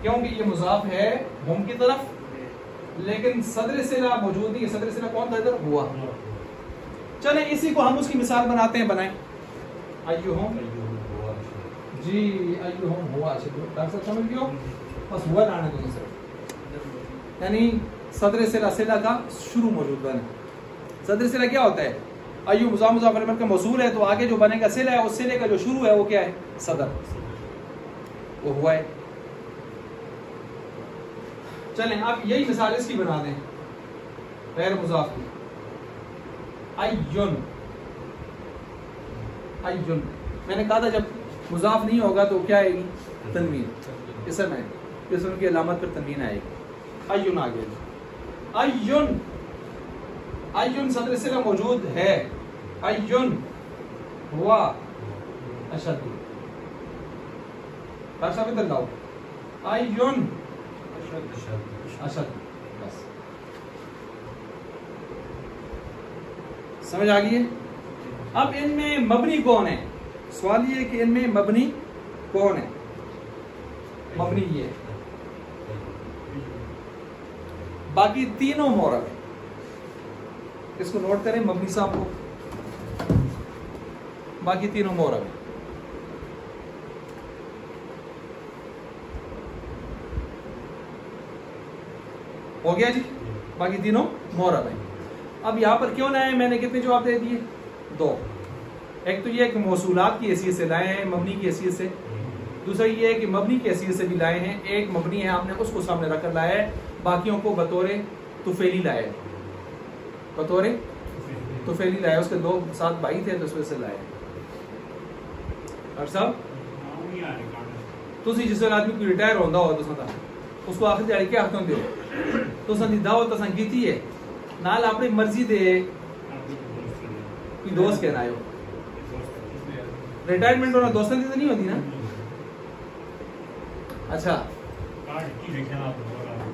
Speaker 3: کیونکہ یہ مضاف ہے ہم کی طرف، لیکن صدر صلہ موجود نہیں ہے. صدر صلہ کون تھا ادھر؟ ہوا. چلیں اسی کو ہم اس کی مثال بناتے ہیں، بنائیں. ایہم، جی ایہم ہوا اشد. ڈاکٹر صاحب سمجھ گئے ہو؟ بس ہوا لانا تو صرف، یعنی صدر صلہ، صلہ کا شروع موجود بنے. صدر صلہ کیا ہوتا ہے؟ ایو مضاف مضاف علیہ کا موصول ہے، تو آگے جو بنے گا صلہ ہے، اس صلے کا جو شروع ہے وہ کیا ہے؟ صدر، وہ ہوا ہے. چلیں آپ یہی مثال اس کی بنا دیں، غیر مضاف کی. ایون، ایون میں نے کہا تھا جب مضاف نہیں ہوگا تو کیا آئے گی؟ تنوین. اسم ہے، اسم کی علامت پر تنوین آئے گی. ایون آ گیا. ایون، ایون صدر صلہ موجود ہے. ایون ہوا اشد. ڈاکٹر صاحب ادھر لاؤ. ایون اشد. بس سمجھ آ گئی ہے؟ اب ان میں مبنی کون ہے؟ سوال یہ ہے کہ ان میں مبنی کون ہے؟ مبنی یہ ہے، باقی تینوں مورب ہیں. اس کو نوٹ کریں مبنی صاحب کو، باقی تینوں مورب ہیں. ہو گیا جی، باقی تینوں مورب ہیں. اب یہاں پر کیوں لائے ہیں؟ میں نے کتنے جواب دے دیے؟ دو. ایک تو یہ ہے کہ موصولات کی حیثیت سے لائے ہیں، مبنی کی حیثیت سے. دوسرا یہ ہے کہ مبنی کی حیثیت سے بھی لائے ہیں. ایک مبنی ہے، آپ نے اس کو سامنے رکھ کر لایا ہے، باقیوں کو بطور طفیلی لائے، بطور طفیلی لائے. اس کے دو ساتھ بھائی تھے تو اس وجہ سے لائے. ڈاکٹر صاحب تسی جس ویلے آدمی کوئی ریٹائر ہوندا ہو تو سنتا اس کو آخر دیہڑی کیا آختے ہو؟ تو سن دی دعوت تساں کیتی ہے، نال اپنی مرضی دے کوئی دوست کہنا ہو. ریٹائرمنٹ ہونا دوستوں کی تو نہیں ہوتی نا. اچھا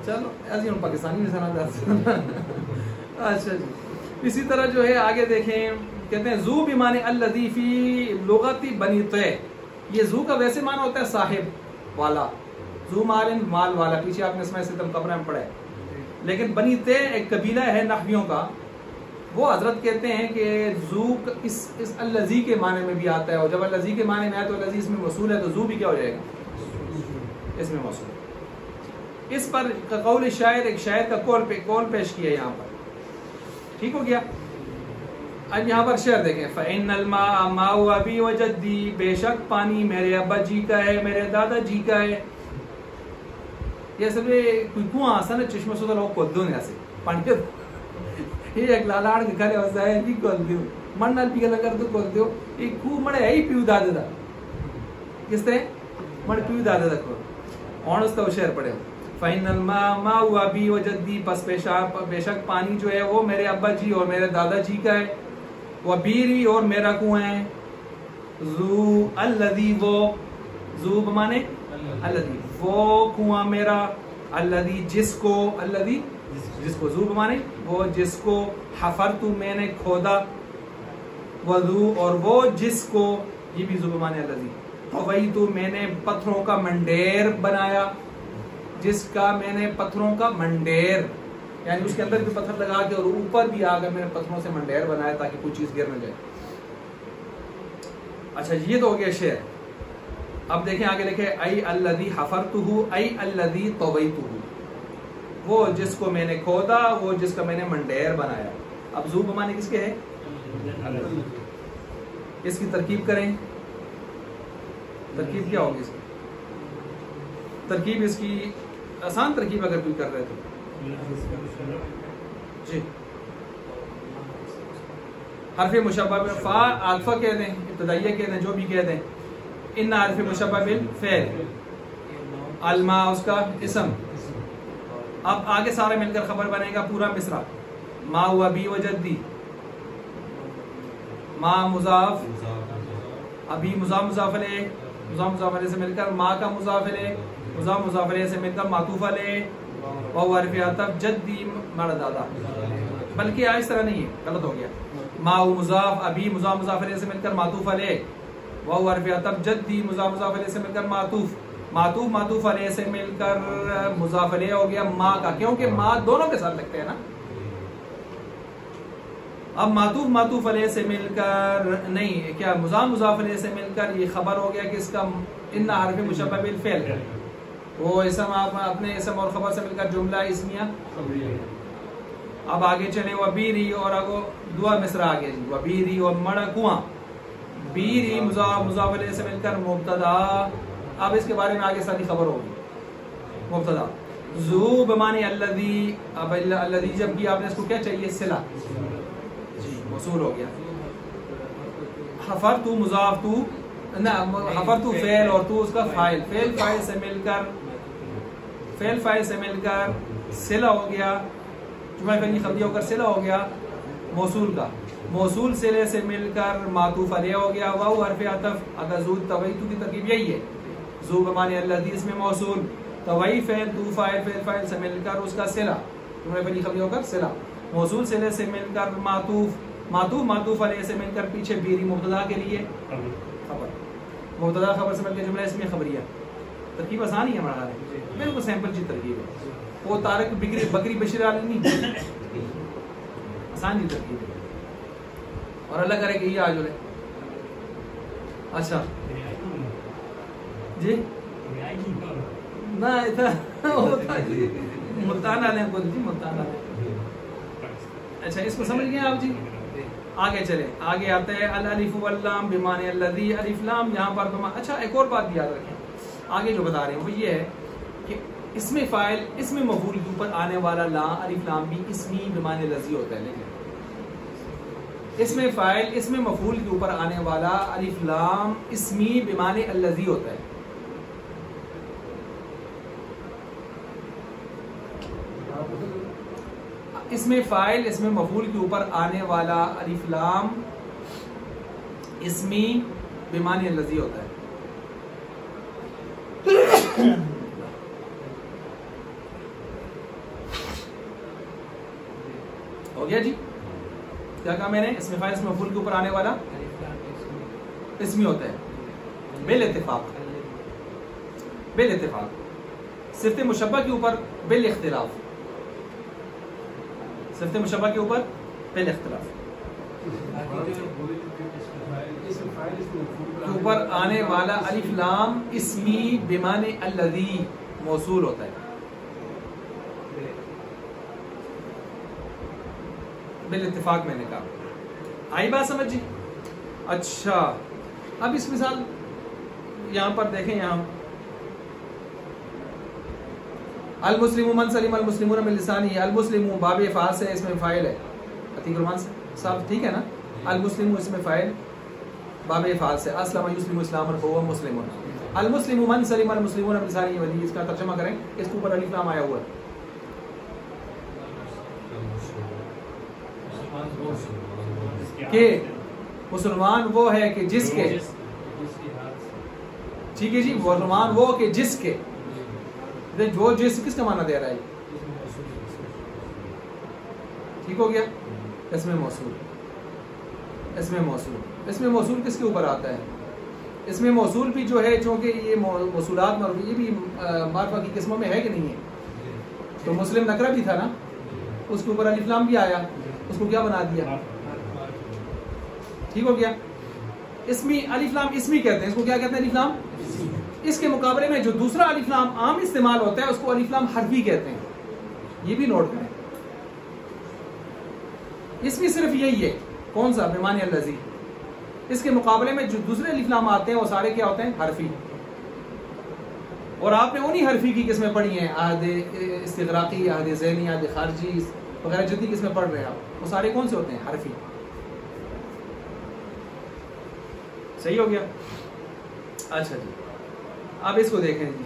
Speaker 3: چلو ایسی ہم پاکستانی میں سنا. اچھا جی، اسی طرح جو ہے آگے دیکھیں، کہتے ہیں ذو بمعنی الذی فی لغت بنی طے. یہ ذو کا ویسے معنی ہوتا ہے صاحب والا، ذو مال مال والا، پیچھے آپ نے اسماء ستم قبرہ میں پڑھا ہے. لیکن بنی طے ایک قبیلہ ہے نحویوں کا، وہ حضرت کہتے ہیں کہ ذو اس الذی کے معنی میں بھی آتا ہے، اور جب الذی کے معنی میں آئے تو الذی اس میں موصول ہے تو ذو بھی کیا ہو جائے گا؟ اس میں موصول. اس پر قول شاعر، ایک شاعر کا قول پیش کیا یہاں پر. ٹھیک ہو گیا. اب یہاں پر شعر دیکھیں، فَإِنَّ الْمَاءَ مَاءُ أَبِي وَجَدِّي، بے شک پانی میرے ابا جی کا ہے، میرے دادا جی کا ہے. یہ سب کوئی کنواں آسا نا چشمہ سودا لوگ کھول دو ایسے پانی یہ ایک لالاڑ کے کھلے ہوتا ہے نہیں کھول دیو من نال پی لگا تو کھول دیو. ایک کو مڑے ہے ہی پیو دادا دا کس طرح مڑ پیو دادا دا کھول. اور اس کا شعر پڑھے فَإِنَّ الْمَاءَ مَا هُوَ أَبِي وَجَدِّي، پس بے شک پانی جو ہے وہ میرے ابا جی اور میرے دادا جی کا ہے. وَبِيرِي، اور میرا کنواں ہے. ذو الذی، وہ، ذو بمانے الذی، وہ کنواں میرا، الذی جس کو، الذی جس کو، ذو بمانے وہ جس کو، حفرت میں نے کھودا، وذو اور وہ جس کو، یہ بھی ذو بمانے الذی. طویت میں نے پتھروں کا منڈیر بنایا، جس کا میں نے پتھروں کا منڈیر، یعنی اس کے اندر بھی پتھر لگا کے اور اوپر بھی آ کر میں نے پتھروں سے منڈیر بنایا تاکہ کوئی چیز گر نہ جائے. اچھا یہ تو ہو گیا شعر. اب دیکھیں آگے لکھے ای الذی حفرتہ ای الذی طویتہ، وہ جس کو میں نے کھودا، وہ جس کا میں نے منڈیر بنایا. اب ذو بمانے کس کے ہے؟ اس کی ترکیب کریں. ترکیب کیا ہوگی اس کی؟ ترکیب اس کی آسان ترکیب اگر کوئی کر رہے تو جی، حرف مشبہ میں فا الفا کہہ دیں، ابتدائیہ کہہ دیں، جو بھی کہہ دیں. ان حرف مشبہ بالفعل، الماء اس کا اسم. اب آگے سارے مل کر خبر بنے گا پورا مصرع. ما ہوا بی وجدی، ما مضاف، ابھی مضاف مضاف علیہ، مضاف مضاف علیہ سے مل کر ما کا مضاف علیہ، مضاف مضاف علیہ سے مل کر معطوف علیہ، وہو حرف عطف جدی مرا دادا. بلکہ اس طرح نہیں ہے، غلط ہو گیا. ما ہو مضاف، ابھی مضاف مضاف علیہ سے مل کر معطوف علیہ، وہو حرف عطف جدی مضاف مضاف علیہ سے مل کر معطوف، معطوف معطوف علیہ سے مل کر مضاف علیہ ہو گیا ما کا، کیونکہ ما دونوں کے ساتھ لگتے ہیں نا. اب معطوف معطوف علیہ سے مل کر نہیں، کیا مضاف مضاف علیہ سے مل کر یہ خبر ہو گیا کہ اس کا ان حرف مشبہ بالفعل، وہ اسم اپنے اسم اور خبر سے مل کر جملہ اسمیہ. اب آگے چلیں وبیری، اور آگے دعا مصرع آگے جی. وبیری اور مڑا کنواں، بیری مضاف مضاف علیہ سے مل کر مبتدا. اب اس کے بارے میں آگے ساری خبر ہوگی. مبتدا ذو بمعنی الذی، اب الذی جب کی آپ نے اس کو کیا چاہیے؟ صلہ، جی موصول ہو گیا. حفرت مضاف، تو نہ حفرت فعل اور تو اس کا فاعل، فعل فاعل سے مل کر، فعل فاعل سے مل کر صلہ ہو گیا، جملہ فعلی خبریہ ہو کر صلہ ہو گیا موصول کا. موصول صلے سے مل کر معطوف علیہ ہو گیا. واو حرف عطف، اگر ذو طویتو کی ترکیب یہی ہے. ذو بمعنی الذی اس میں موصول، طوی فعل، تو فاعل، فعل فاعل سے مل کر اس کا صلہ، جملہ فعلی خبریہ ہو کر صلہ. موصول صلے سے مل کر معطوف، معطوف معطوف علیہ سے مل کر پیچھے بیری مبتدا کے لیے خبر، مبتدا خبر سے مل کے جملہ اسمیہ خبریہ. ترکیب آسان ہی ہے ہمارا، بالکل سمپل سی ترکیب ہے. وہ طارق بکری بشیر علی نہیں، آسان سی ترکیب ہے. اور اللہ کرے کہ یہ آ جڑے. اچھا جی نہ ملتان والے بول جی، ملتان والے. اچھا اس کو سمجھ گئے آپ جی. آگے چلے، آگے آتا ہے الالف واللام بمعنی الذی، الف لام یہاں پر اچھا ایک اور بات یاد رکھیں، آگے جو بتا رہے ہیں وہ یہ ہے کہ اسم فاعل اسم مفعول کے اوپر آنے والا لا الف لام بھی اسمی بمعنی الذی ہوتا ہے. لیکن اسم فاعل اسم مفعول کے اوپر آنے والا الف لام اسمی بمعنی الذی ہوتا ہے. اسم فاعل اسم مفعول کے اوپر آنے والا الف لام اسمی بمعنی الذی ہوتا ہے. ہو گیا جی. کیا کہا میں نے؟ اسم فاعل اسم مفعول کے اوپر آنے والا اسمی ہوتا ہے بالاتفاق، بالاتفاق. صفت مشبہ کے اوپر بالاختلاف، صفت مشبہ کے اوپر بالاختلاف کے اوپر آنے والا الف لام اسمی بمعنی الذی موصول ہوتا ہے بالاتفاق. میں نے کہا آئی بات سمجھ جی. اچھا اب اس مثال یہاں پر دیکھیں، یہاں المسلم من سلم المسلمون من لسانه، المسلم باب افعال سے اس میں فاعل ہے، عتیق رحمان صاحب ٹھیک ہے نا. المسلم اس میں فاعل باب افعال سے، اسلم یسلم اسلام اور هو مسلم. المسلم من سلم المسلمون من لسانه ويده، اس کا ترجمہ کریں، اس کے اوپر الف لام آیا ہوا ہے. کہ مسلمان وہ ہے کہ جس کے، ٹھیک ہے جی، مسلمان وہ کہ جس کے، جو جس کس کا معنی دے رہا ہے؟ ٹھیک ہو گیا. اسم موصول، اسم موصول، اسم موصول کس کے اوپر آتا ہے؟ اسم موصول بھی جو ہے، چونکہ یہ موصولات یہ بھی معرفہ کی قسموں میں ہے کہ نہیں ہے، تو مسلم نکرہ بھی تھا نا، اس کے اوپر الف لام بھی آیا، اس کو کیا بنا دیا؟ ٹھیک ہو گیا. اسمی الف لام اسمی کہتے ہیں، اس کو کیا کہتے ہیں؟ الف لام. اس کے مقابلے میں جو دوسرا الف لام عام استعمال ہوتا ہے اس کو الف لام حرفی کہتے ہیں، یہ بھی نوٹ کریں. اس میں صرف یہی ہے، کون سا؟ بمعنی الذی. اس کے مقابلے میں جو دوسرے الف لام آتے ہیں وہ سارے کیا ہوتے ہیں؟ حرفی. اور آپ نے انہی حرفی کی قسمیں پڑھی ہیں، عہد استغراقی، عہد ذہنی، عہد خارجی وغیرہ، جتنی قسمیں پڑھ رہے ہیں آپ، وہ سارے کون سے ہوتے ہیں؟ حرفی. صحیح ہو گیا. اچھا جی، اب اس کو دیکھیں جی.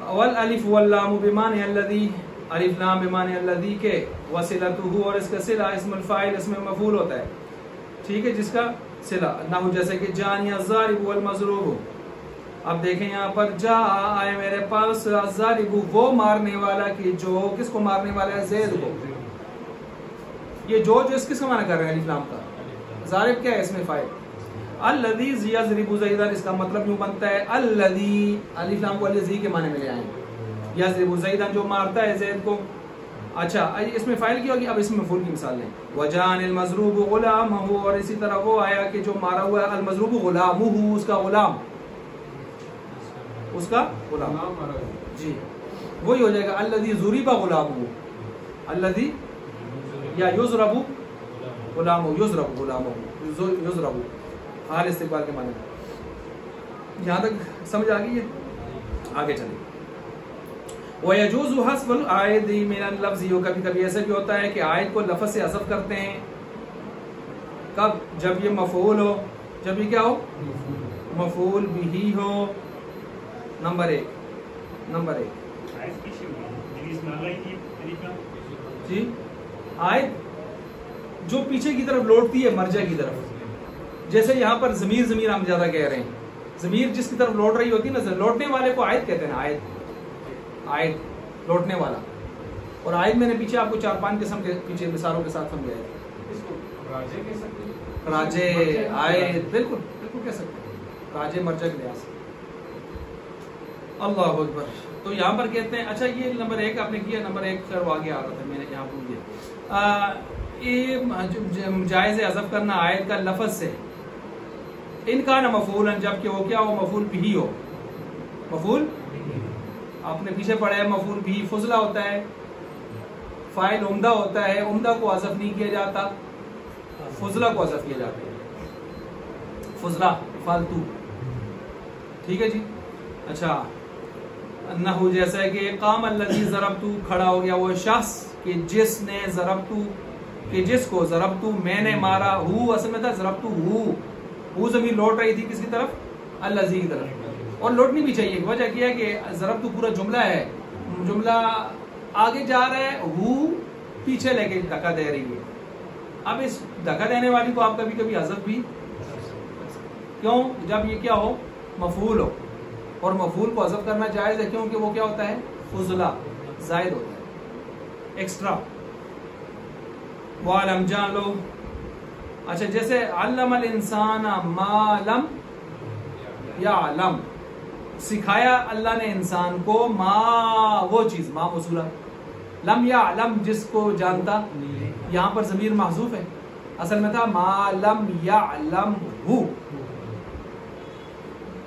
Speaker 3: والالف واللام بمعنی الذی، الف لام بمعنی الذی کے، وصلتہ، اور اس کا صلہ اسم الفاعل، اسم مفعول ہوتا ہے، ٹھیک ہے، جس کا صلہ، نحو جیسے کہ جانی الضارب والمضروب. اب دیکھیں یہاں پر جا آئے میرے پاس الضارب، وہ مارنے والا، کہ جو کس کو مارنے والا ہے؟ زید کو. یہ جو اس کس کا معنی کر رہے ہیں؟ الف لام کا. ضارب کیا ہے؟ اسم فاعل. الذی یضرب زیدن، اس کا مطلب یوں بنتا ہے الذی، الف لام کو الذی کے معنی میں لے آئیں، یضرب زیدن، جو مارتا ہے زید کو. اچھا، اس میں فاعل کی ہوگی. اب اس میں مفعول کی مثال لیں. وجان المضروب غلامہ، اور اسی طرح وہ آیا کہ جو مارا ہوا ہے، المضروب غلامہ، اس کا غلام، اس کا غلام جی، وہی ہو جائے گا الذی ضرب غلامہ، الذی یا یضرب غلامہ، یضرب غلامہ، یضرب حال استقبال کے معنی. یہاں تک سمجھ آ گئی ہے؟ آگے چلیں. وَيَجُوزُ حَذْفُ الْعَائِدِ مِنَ اللَّفْظِ، کبھی کبھی ایسا بھی ہوتا ہے کہ عائد کو لفظ سے حذف کرتے ہیں. کب؟ جب یہ مفعول ہو، جب یہ کیا ہو؟ مفعول بھی ہو. نمبر ایک جی، عائد جو پیچھے کی طرف لوٹتی ہے، مرجع کی طرف. جیسے یہاں پر ضمیر ہم زیادہ کہہ رہے ہیں، ضمیر جس کی طرف لوٹ رہی ہوتی ہے نا، لوٹنے والے کو عائد کہتے ہیں. عائد لوٹنے والا. اور عائد میں نے پیچھے آپ کو 4-5 قسم کے پیچھے مثالوں کے ساتھ سمجھایا ہے. راجے، عائد، بالکل کہہ سکتے ہیں، راجے مرجع کے لحاظ سے. اللہ اکبر. تو یہاں پر کہتے ہیں، اچھا یہ نمبر 1 آپ نے کیا. نمبر 1 خیر وہ آگے آ رہا تھا، میں نے یہاں بھول گیا. یہ جائز حذف کرنا عائد کا لفظ سے، ان کا نہ مفعول، جبکہ وہ کیا ہو؟ مفعول بھی ہو. مفعول آپ نے پیچھے پڑھا ہے، مفعول بھی فضلہ ہوتا ہے، فاعل عمدہ ہوتا ہے. عمدہ کو حذف نہیں کیا جاتا، فضلہ کو حذف کیا جاتا ہے. فضلہ فالتو، ٹھیک ہے جی. اچھا، نحو جیسا ہے کہ قام الذی ضربتو، کھڑا ہو گیا وہ شخص کہ جس نے ضربتو، کہ جس کو ضربتو میں نے مارا. ہو اصل میں تھا ضربتو ہو ضمیر لوٹ رہی تھی کس کی طرف؟ الذی کی طرف. اور لوٹنی بھی چاہیے. وجہ کیا ہے کہ ضربتو پورا جملہ ہے، جملہ آگے جا رہا ہے، ہو پیچھے لے کے دھکا دے رہی ہے. اب اس دھکا دینے والی کو آپ کبھی کبھی حذف بھی، کیوں؟ جب یہ کیا ہو؟ مفعول ہو. اور مفعول کو حذف کرنا جائز ہے، کیونکہ وہ کیا ہوتا ہے؟ فضلہ، زائد ہوتا ہے، ایکسٹرا. وعلم، جان لو. اچھا، جیسے علم الانسان ما لم یعلم، سکھایا اللہ نے انسان کو ما، وہ چیز، ما موصولہ، لم یعلم جس کو جانتا. یہاں پر ضمیر محذوف ہے، اصل میں تھا ما لم یعلم ہو،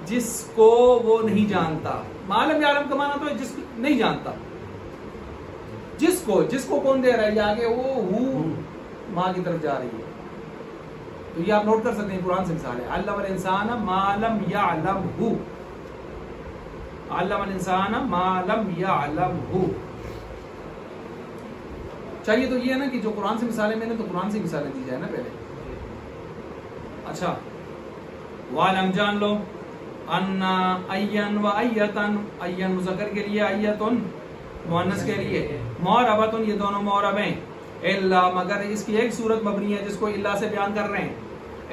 Speaker 3: جس کو وہ نہیں جانتا. ما لم یعلم کا معنی تو ہے جس نہیں جانتا. جس کو کون دے رہا ہے؟ یہ آگے وہ ہو ماں کی طرف جا رہی ہے. تو یہ آپ نوٹ کر سکتے ہیں، قرآن سے مثال ہے. علم الانسان ما لم یعلم ہو، علم الانسان ما لم یعلم ہو. چاہیے تو یہ ہے نا کہ جو قرآن سے مثالیں، میں نے تو قرآن سے مثالیں دی جائے نا پہلے. اچھا، وعلم، جان لو. انا این و ایتن، این مذکر کے لیے، ایتن مؤنث کے لیے، معربتن یہ دونوں معرب ہیں، الا مگر اس کی ایک صورت مبنی ہے جس کو الا سے بیان کر رہے ہیں،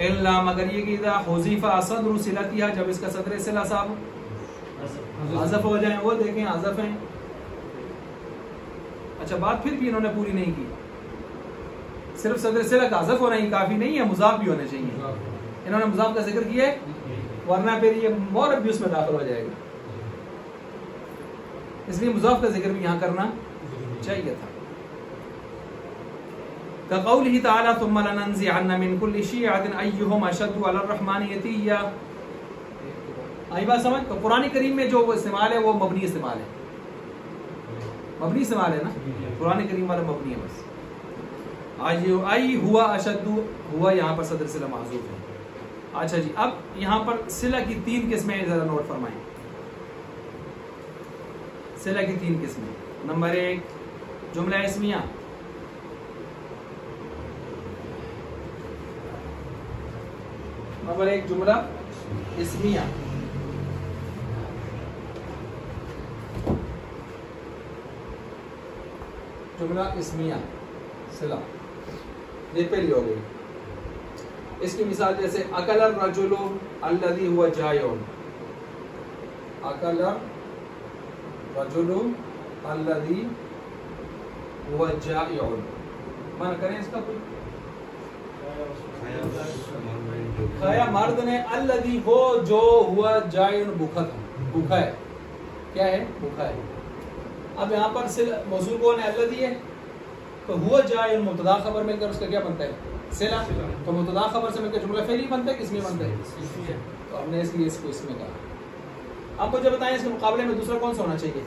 Speaker 3: الا مگر یہ کہ اذا حذف صدر صلتها، جب اس کا صدر صلہ صاحب حذف ہو جائیں، وہ دیکھیں حذف ہیں۔ اچھا بات پھر بھی انہوں نے پوری نہیں کی، صرف صدر صلہ کا حذف ہونا ہی کافی نہیں ہے، مضاف بھی ہونے چاہیے، انہوں نے مضاف کا ذکر کیا ہے، ورنہ پھر یہ معرب بھی اس میں داخل ہو جائے گا، اس لیے مضاف کا ذکر بھی یہاں کرنا چاہیے تھا۔ كقوله تعالى ثم لننزعن من كل شيعة أيهم أشد على الرحمن عتيا، آئی بات سمجھ؟ تو قرآن کریم میں جو استعمال ہے وہ مبنی استعمال ہے، مبنی استعمال ہے نا، قرآن کریم والا مبنی ہے بس۔ ای ہوا اشد، ہوا یہاں پر صدر صلہ محذوف ہے۔ اچھا جی، اب یہاں پر صلہ کی 3 قسمیں ذرا نوٹ فرمائیں، صلہ کی 3 قسمیں۔ نمبر 1 جملہ اسمیہ، نمبر 1 جملہ اسمیہ، جملہ اسمیہ صلہ، یہ پہلی ہو گئی۔ اس کی مثال جیسے اکل الرجل الذی هو جائع، اکل الرجل الذی هو جائع، مانا کریں اس کا کوئی؟ کھایا مرد نے، الذی وہ جو ہوا جائع بھوکا تھا، بھوکا ہے، کیا ہے؟ بھوکا ہے۔ اب یہاں پر موصول کون ہے؟ الذی ہے، تو ہوا جائع مبتدا خبر مل کر اس کا کیا بنتا ہے؟ صلہ، تو مبتدا خبر سے مل کر جملہ فعلی بنتا ہے، کس میں بنتا ہے؟ تو ہم نے اس لیے اس کو اس میں کہا۔ آپ مجھے بتائیں اس کے مقابلے میں دوسرا کون سا ہونا چاہیے؟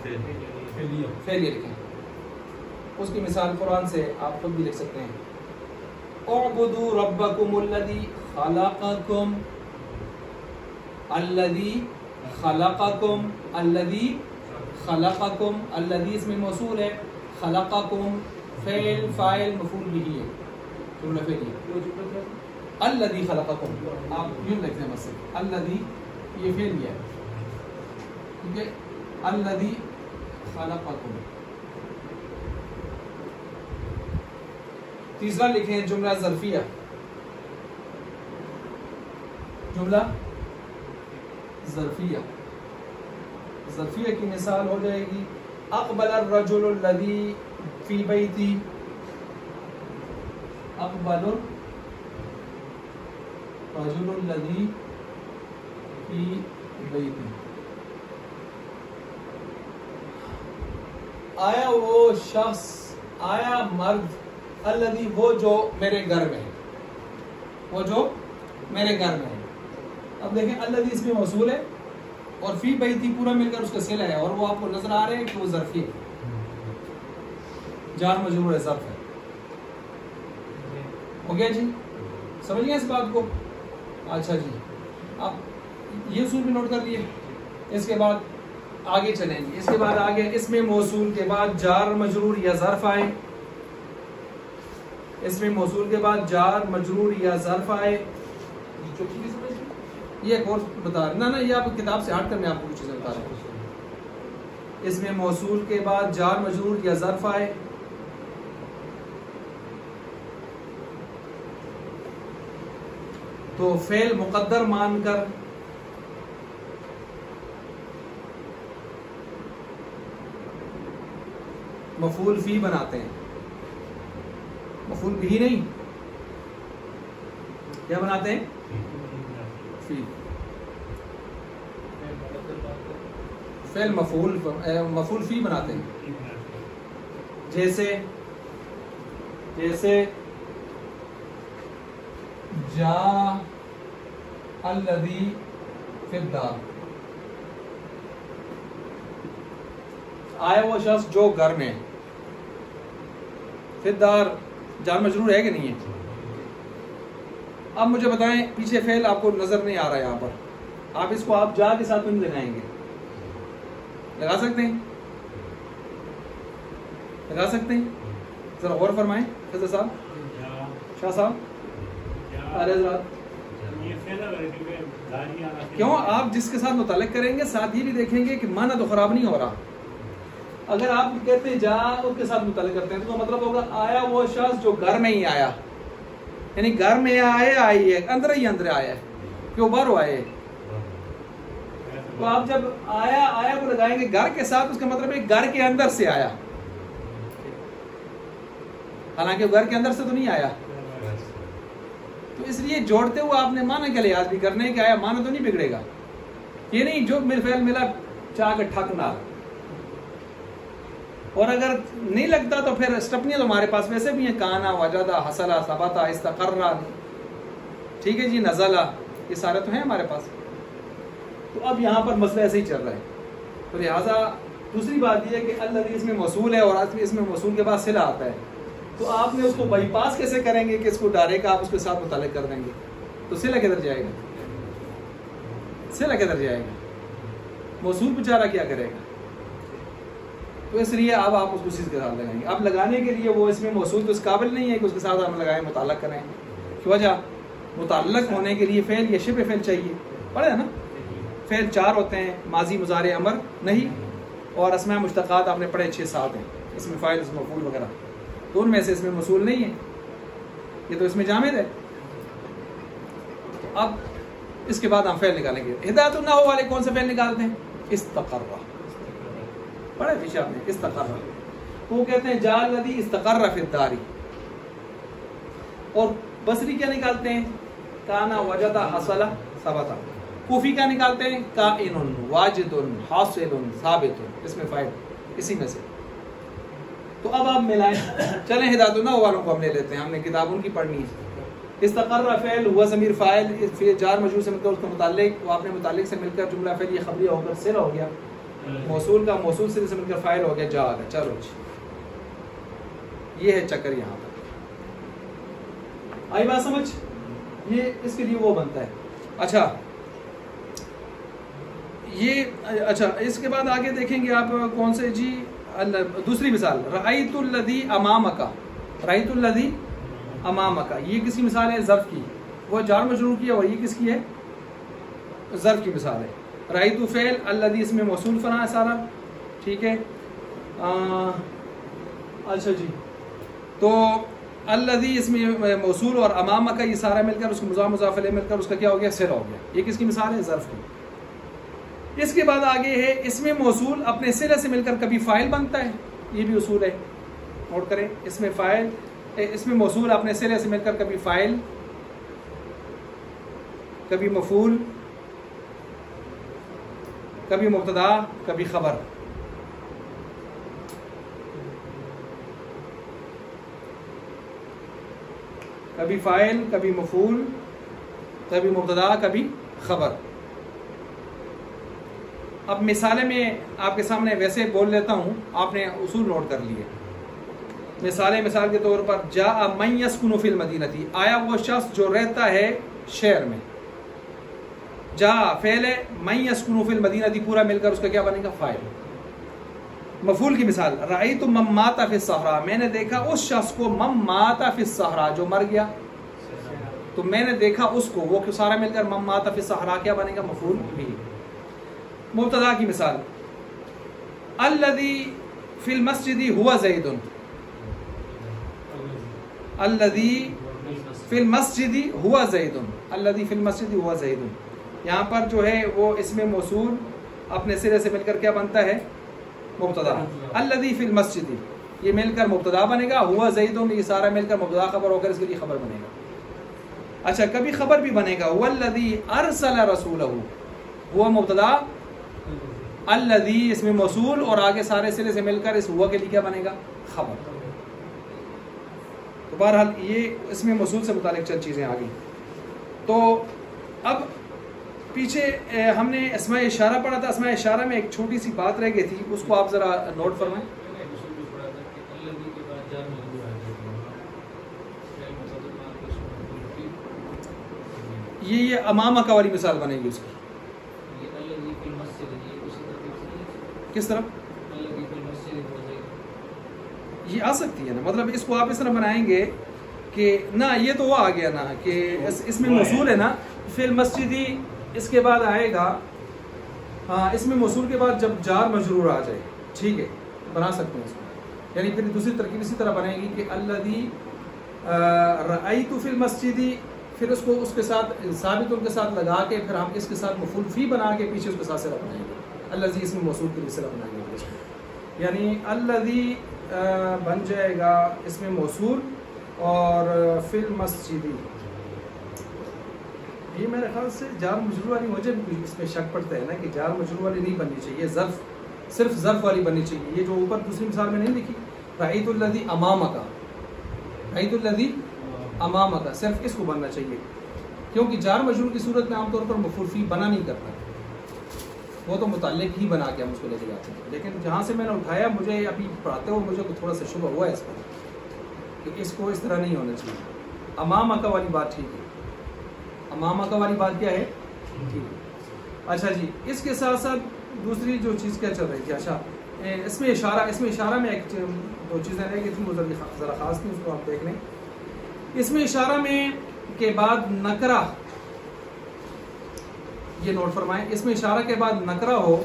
Speaker 3: فعلیہ لکھیں۔ اس کی مثال قرآن سے آپ خود بھی لکھ سکتے ہیں، اعبدوا ربکم الذی خلقکم، الذی خلقکم، الذی خلقکم، الذی اس میں موصول ہے، خلقکم فعل فاعل مفعول به ہے، جملہ فعلیہ، الذی خلقکم، آپ یوں لکھتے ہیں بس، الذی یہ فعل ہے، ٹھیک ہے، الذی خلقکم۔ تیسرا لکھیں جملہ ظرفیہ، جملہ ظرفیہ، ظرفیہ کی مثال ہو جائے گی اقبل الرجل الذی فی بیتی، اقبل الرجل الذی فی بیتی، آیا وہ شخص، آیا مرد، الذی وہ جو میرے گھر میں ہے، وہ جو میرے گھر میں ہے۔ اب دیکھیں الذی اس میں موصول ہے اور فی بیتی پورا مل کر اس کا صلہ ہے، اور وہ آپ کو نظر آ رہے ہیں کہ وہ ظرفی ہے، جار مجرور ہے، ظرف ہے۔ ہو گیا جی، سمجھ گئے اس بات کو؟ اچھا جی، اب یہ اصول بھی نوٹ کر لیے۔ اس کے بعد آگے چلیں گے، اس کے بعد آگے اس میں موصول کے بعد جار مجرور یا ظرف آئے، اس میں موصول کے بعد جار مجرور یا ظرف آئے، یہ ایک اور بتا رہا نا، یہ آپ کتاب سے ہٹ کر میں آپ کو کچھ چیزیں بتا رہا ہوں۔ اس میں موصول کے بعد جار مجرور یا ظرف آئے، تو فعل مقدر مان کر مفعول فی بناتے ہیں، مفعول بھی نہیں، کیا بناتے ہیں؟ فی، فعل مفعول فی بناتے ہیں، جیسے جا الذی فی الدار، آیا وہ شخص جو گھر میں، فی الدار جار مجرور ہے کہ نہیں ہے؟ اب مجھے بتائیں پیچھے فعل آپ کو نظر نہیں آ رہا ہے یہاں پر، آپ اس کو آپ جا کے ساتھ نہیں لگائیں گے، لگا سکتے ہیں؟ لگا سکتے ہیں؟ ذرا غور فرمائیں فضل صاحب، شاہ صاحب، ارے حضرات، کیوں آپ جس کے ساتھ متعلق کریں گے ساتھ یہ بھی دیکھیں گے کہ معنی تو خراب نہیں ہو رہا. اگر آپ کہتے ہیں جا اس کے ساتھ متعلق کرتے ہیں تو مطلب ہوگا آیا وہ شخص جو گھر میں ہی آیا, یعنی گھر میں آئی ہے, اندر ہی اندر آیا ہے کہ وہ باہر آئے. تو آپ جب آیا کو لگائیں گے گھر کے ساتھ, اس کا مطلب ہے گھر کے اندر سے آیا, حالانکہ گھر کے اندر سے تو نہیں آیا. تو اس لیے جوڑتے ہوئے آپ نے معنی کا لحاظ بھی کرنے کہ آیا معنی تو نہیں بگڑے گا. یہ نہیں جو فعل ملا چاہ کے ٹھکنا, اور اگر نہیں لگتا تو پھر اسٹپنیاں تو ہمارے پاس ویسے بھی ہیں, کانا, وجدہ, حصلہ, ثبتا, استقرا, ٹھیک ہے جی, نزلہ, یہ سارے تو ہیں ہمارے پاس. تو اب یہاں پر مسئلہ ایسے ہی چل رہا ہے. تو لہٰذا دوسری بات یہ ہے کہ الذی اس میں موصول ہے اور اس میں موصول کے بعد صلہ آتا ہے, تو آپ نے اس کو بائی پاس کیسے کریں گے کہ اس کو ڈائریکٹ آپ اس کے ساتھ متعلق کر دیں گے, تو صلہ کدھر جائے گا, صلہ کدھر جائے گا, موصول بیچارہ کیا کرے گا. تو اس لیے اب آپ اس کو چیز کے ساتھ لگائیں گے. اب لگانے کے لیے وہ اس میں موصول تو اس قابل نہیں ہے کہ اس کے ساتھ ہم لگائیں, متعلق کریں. کی وجہ متعلق ہونے کے لیے فعل یا شبہ فعل چاہیے, پڑھے نا. فعل 4 ہوتے ہیں, ماضی, مضارع, امر نہیں, اور اسماء مشتقات آپ نے پڑھے 6-7 ہیں, اس میں فاعل, اس میں مفعول وغیرہ. تو ان میں سے اس میں موصول نہیں ہے, یہ تو اس میں جامد ہے. اب اس کے بعد ہم فعل نکالیں گے. ہدایت النحو والے کون سے فعل نکالتے ہیں؟ استقر, پڑھے پیچھے آپ نے, استقر. وہ کہتے ہیں جا الذی استقر فی الدار. اور بصری کیا نکالتے ہیں؟ کانا, وجدہ, حصل, ثبت. کوفی کیا نکالتے ہیں؟ کائن, واجد, حاصل, ثابت. اس میں فائل اسی میں سے. تو اب آپ ملائیں. چلیں ہدایت النحو والوں کو ہم لے لیتے ہیں, ہم نے کتاب ان کی پڑھنی ہے. استقر فعل ہوا ضمیر فاعل, جار مجرور سے مل کر اس کا متعلق, وہ آپ نے متعلق سے مل کر جملہ فعل یہ خبریہ ہو کر صلہ ہو گیا. موصول کا موصول سے مل کر فاعل ہو گیا, جا آ. چلو جی, یہ ہے چکر یہاں پر. آئی بات سمجھ؟ یہ اس کے لیے وہ بنتا ہے. اچھا یہ, اچھا اس کے بعد آگے دیکھیں گے آپ کون سے جی. دوسری مثال, رأیت الذی امامک, رأیت الذی امامک, یہ کس کی مثال ہے؟ ظرف کی. وہ جار مجرور کی ہے, اور یہ کس کی ہے؟ ظرف کی مثال ہے. رأیت فعل, الذی اس میں موصول فنا ہے سارا, ٹھیک ہے. اچھا جی, تو الذی اس میں موصول اور امامک یہ سارا مل کر اس کو مضاف مضاف الیہ مل کر اس کا کیا ہو گیا؟ صلہ ہو گیا. یہ کس کی مثال ہے؟ ظرف کی. اس کے بعد آگے ہے اس میں موصول اپنے صلہ سے مل کر کبھی فاعل بنتا ہے, یہ بھی اصول ہے, نوٹ کریں. اس میں فاعل, اس میں موصول اپنے صلہ سے مل کر کبھی فاعل, کبھی مفعول, کبھی مبتدا, کبھی خبر. کبھی فاعل, کبھی مفعول, کبھی مبتدا, کبھی خبر. اب مثالیں میں آپ کے سامنے ویسے بول لیتا ہوں, آپ نے اصول نوٹ کر لیے. مثالیں, مثال کے طور پر جاء من یسکن فی المدینہ, آیا وہ شخص جو رہتا ہے شہر میں. جاء فعل ہے, من یسکن فی المدینہ پورا مل کر اس کا کیا بنے گا؟ فاعل. مفعول کی مثال, رأیت من مات فی الصحراء, میں نے دیکھا اس شخص کو, من مات فی الصحراء جو مر گیا, تو میں نے دیکھا اس کو, وہ سارا مل کر من مات فی الصحراء کیا بنے گا؟ مفعول بھی. مبتدا کی مثال, الذی فی المسجد ہوا زید, الذی فی المسجد ہوا زید, الذی فی المسجد ہوا زید. یہاں پر جو ہے وہ اس میں موصول اپنے سرے سے مل کر کیا بنتا ہے؟ مبتدا. الذی فی المسجد یہ مل کر مبتدا بنے گا, ہوا زید یہ سارا مل کر مبتدا خبر ہو کر اس کے لیے خبر بنے گا. اچھا کبھی خبر بھی بنے گا, والذی ارسل رسولہ, ہوا مبتدا, الذی اس میں موصول اور آگے سارے سرے سے مل کر اس ہوا کے لیے کیا بنے گا؟ خبر. تو بہرحال یہ اس میں موصول سے متعلق چند چیزیں آ گئی. تو اب پیچھے ہم نے اسماء اشارہ پڑھا تھا, اسماء اشارہ میں ایک چھوٹی سی بات رہ گئی تھی, اس کو آپ ذرا نوٹ فرمائیں. یہ امامہ کا والی مثال بنے گی اس کی. کس طرح یہ آ سکتی ہے نا, مطلب اس کو آپ اس طرح بنائیں گے کہ نہ یہ تو وہ آ گیا نا کہ اس میں موصول ہے نا, فی المسجدی اس کے بعد آئے گا، ہاں اس میں موصول کے بعد جب جار مجرور آ جائے، ٹھیک ہے بنا سکتے ہیں اس کو، یعنی پھر دوسری ترکیب اسی طرح بنے گی کہ الذی رأیت فی المسجدی، پھر اس کو اس کے ساتھ ثابت ان کے ساتھ لگا کے پھر ہم اس کے ساتھ مفعول فی بنا کے پیچھے اس کے ساتھ صلہ بنائیں گے، الذی اس میں موصول کے لیے صلہ بنائیں گے اس میں، یعنی الذی بن جائے گا اس میں موصول اور فی المسجدی، یہ میرے خیال سے جار مجرور والی مجھے اس میں شک پڑتا ہے نا کہ جار مجرور والی نہیں بننی چاہیے، ظرف صرف ظرف والی بننی چاہیے، یہ جو اوپر دوسری مثال میں نہیں لکھی رأیت الذی امامک، رأیت الذی امامک صرف اس کو بننا چاہیے، کیونکہ جار مجرور کی صورت میں عام طور پر مفعول فی بنا نہیں کرتا، وہ تو متعلق ہی بنا کے ہم اس کو لے کے جاتے ہیں، لیکن جہاں سے میں نے اٹھایا مجھے ابھی پڑھاتے ہوئے مجھے تھوڑا سا شبہ ہوا ہے اس پر کہ اس کو اس طرح نہیں ہونا چاہیے، امامک والی بات ٹھیک ہے، امامک والی بات کیا ہے ٹھیک ہے۔ اچھا جی، اس کے ساتھ ساتھ دوسری جو چیز کیا چل رہی تھی، اچھا اس میں اشارہ میں ایک دو چیزیں رہ گئی تھیں وہ ذرا خاص تھیں، اس کو آپ دیکھ لیں، اس میں اشارہ میں کے بعد نکرہ، یہ نوٹ فرمائیں، اس میں اشارہ کے بعد نکرہ ہو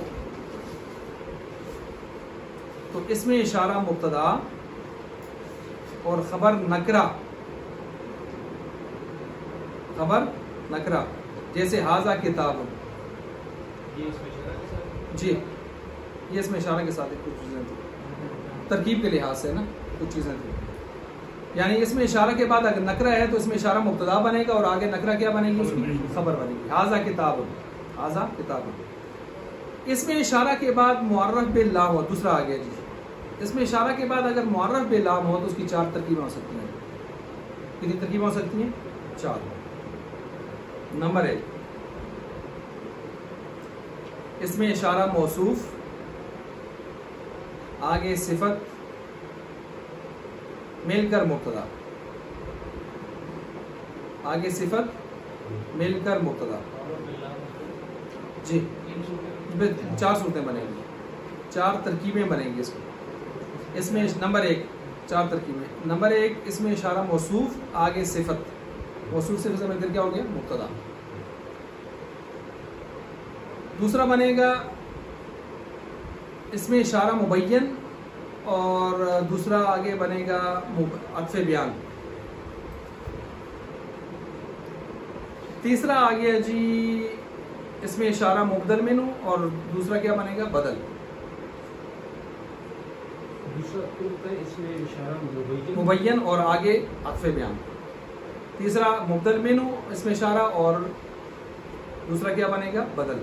Speaker 3: تو اس میں اشارہ مبتدا اور خبر نکرہ، خبر نکرہ، جیسے ھذا کتاب، جی یہ اس میں اشارہ کے ساتھ کچھ چیزیں تھیں، ترکیب کے لحاظ سے نا کچھ چیزیں تھیں، یعنی اس میں اشارہ کے بعد اگر نکرہ ہے تو اس میں اشارہ مبتدا بنے گا اور آگے نکرہ کیا بنے گی، اس کی خبر بنے گی، ھذا کتاب، ھذا کتاب۔ اس میں اشارہ کے بعد معرف باللام ہو، دوسرا آ گیا جی، اس میں اشارہ کے بعد اگر معرف باللام ہو تو اس کی 4 ترکیبیں ہو سکتی ہیں، کتنی ترکیبیں ہو سکتی ہیں؟ 4۔ نمبر 1، اس میں اشارہ موصوف، آگے صفت، مل کر مبتدا، آگے صفت مل کر مبتدا، جی 4 صورتیں بنیں گی، 4 ترکیبیں بنیں گی اس میں نمبر 1 4 ترکیبیں، نمبر 1 اس میں اشارہ موصوف، آگے صفت، موصوف سے مل کر کیا ہو گیا مبتدا، دوسرا بنے گا اس میں اشارہ مبین اور دوسرا آگے بنے گا عطف بیان، تیسرا آ گیا جی اس میں اشارہ مبدل منہ اور دوسرا کیا بنے گا بدل،
Speaker 4: اس میں اشارہ
Speaker 3: مبین اور آگے عطف بیان، تیسرا مبدل منہ اس میں اشارہ اور دوسرا کیا بنے گا بدل۔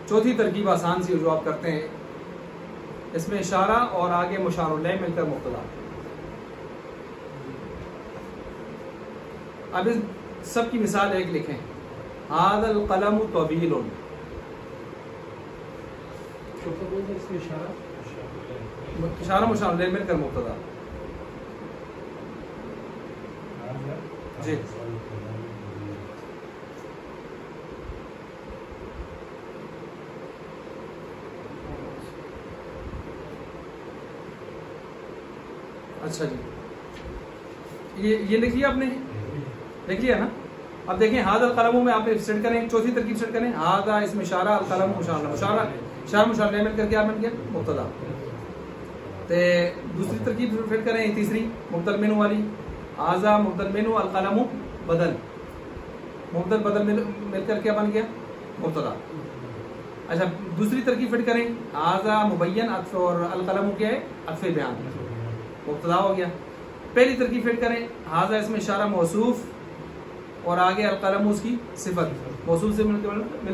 Speaker 3: چوتھی ترکیب آسان سی جو آپ کرتے ہیں، اس میں اشارہ اور آگے مشار الیہ مل کر مبتدا، اب اس سب کی مثال ایک لکھیں، ھذا القلم طویل،
Speaker 4: اس میں
Speaker 3: اشارہ مشار الیہ مل کر مبتدا، جی اچھا جی یہ لکھ لیا آپ نے، لکھ لیا نا، اب دیکھیں ھذا القلم میں آپ سیٹ کریں، چوتھی ترکیب سیٹ کریں، ھذا اس میں اشارہ، القلم اشارہ مشار مل کر کیا بن گیا مبتدا، تے دوسری ترکیب فٹ کریں تیسری مبدل منہ والی، ھذا مبدل منہ القلم بدل، مبدل بدل مل کر کیا بن گیا مبتدا۔ اچھا دوسری ترکیب فٹ کریں، ھذا مبین عطف اور القلم کیا ہے عطف بیان، مبتدا ہو گیا۔ پہلی ترکیب فٹ کریں، ھذا اس میں اشارہ موصوف اور آگے القلم اس کی صفت، موصوف سے مل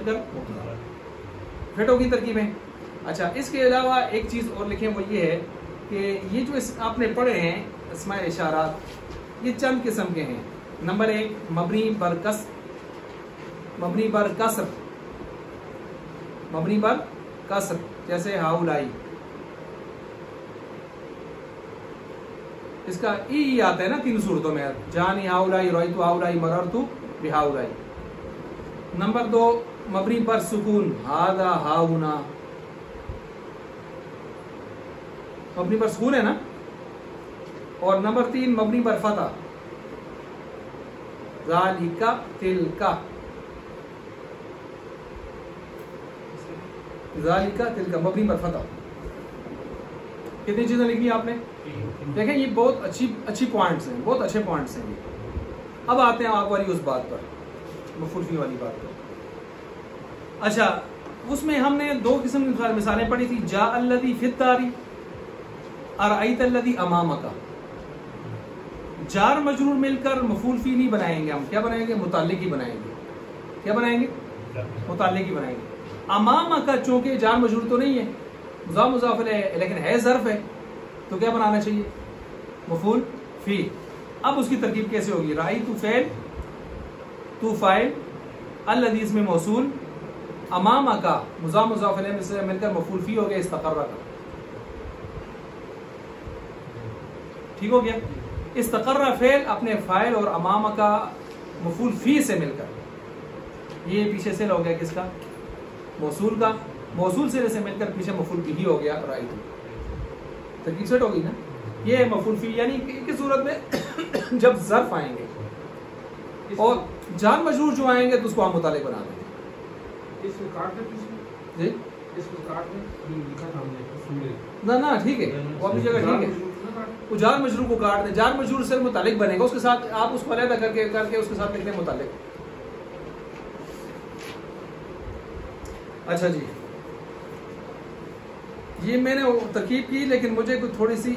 Speaker 3: کر مبتدا، فٹ ہوگی ترکیبیں۔ اچھا اس کے علاوہ ایک چیز اور لکھیں، وہ یہ ہے کہ یہ جو آپ نے پڑھے ہیں اسماء اشارات، یہ چند قسم کے ہیں۔ نمبر 1 مبنی بر کسر، مبنی بر کسر، مبنی بر کسر، جیسے ہاؤلائی، اس کا ای آتا ہے نا 3 صورتوں میں، جانی ہاؤلائی، رأیتو ہاؤلائی، مررتو بہاؤلائی۔ نمبر 2 مبنی پر سکون، ھذا ہاؤنا، مبنی پر سکون ہے نا، اور نمبر 3 مبنی پر فتح، ذالکا تلکا، ذالکا تلکا مبنی پر فتح. کتنی چیزیں لکھی آپ نے؟ دیکھیں یہ بہت اچھی پوائنٹس ہیں، بہت اچھے پوائنٹس ہیں. اب آتے ہیں آپ والی اس بات پر، مفعول فی والی بات پر. اچھا اس میں ہم نے 2 قسم کی مثالیں پڑھی تھی، جاء الذی فی الدار، ارأیت الذی امامک. جار مجرور مل کر مفعول فی نہیں بنائیں گے، ہم کیا بنائیں گے؟ متعلق ہی بنائیں گے. کیا بنائیں گے؟ متعلق ہی بنائیں گے. امامک چونکہ جار مجرور تو نہیں ہے، مضاف مضاف الیہ لیکن ہے ظرف ہے، تو کیا بنانا چاہیے؟ مفعول فی. اب اس کی ترکیب کیسے ہوگی؟ رأیت فعل، تو فاعل، الذی اسم موصول، امامک مضاف مضاف الیہ سے مل کر مفعول فی ہو گیا استقر کا. ٹھیک ہو گیا؟ استقر فعل اپنے فاعل اور امامک مفعول فی سے مل کر، یہ پیچھے سے ہو گیا کس کا؟ موصول کا. موصول سے مل کر پیچھے مفعول بھی ہو گیا رائٹ. ترکیب سیٹ ہوگی نا. یہ مفعول فی یعنی کس صورت میں؟ جب ظرف آئیں گے اور جان مجرور جو آئیں گے تو اس کو ہم متعلق بنا دیں گے.
Speaker 4: اس کو کاٹ دیں
Speaker 3: جی
Speaker 4: اس کو کاٹ دیں، لکھا تھا ہم نے سورے
Speaker 3: نہ ٹھیک ہے، وہ اپنی جگہ ٹھیک ہے. وہ جار مجرور کو کاٹ دیں، جار مجرور سے متعلق بنے گا، اس کے ساتھ آپ اس کو علیحدہ کر کے اس کے ساتھ لکھ دیں متعلق. اچھا جی یہ میں نے ترکیب کی، لیکن مجھے کچھ تھوڑی سی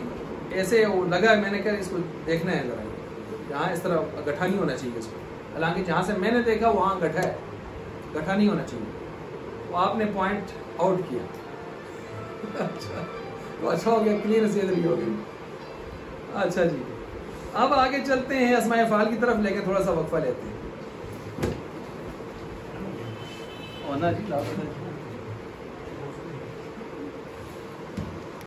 Speaker 3: ایسے لگا، میں نے کہا اس کو دیکھنا ہے ذرا، یہاں اس طرح گٹھا نہیں ہونا چاہیے اس کو. حالانکہ جہاں سے میں نے دیکھا وہاں گٹھا ہے، گٹھا نہیں ہونا چاہیے. وہ آپ نے پوائنٹ آؤٹ کیا. اچھا تو اچھا ہو گیا، کلیئر سیدھی ہو گئی. اچھا جی اب آگے چلتے ہیں اسماء افعال کی طرف، لیکن تھوڑا سا وقفہ لیتے ہیں. اور نا جی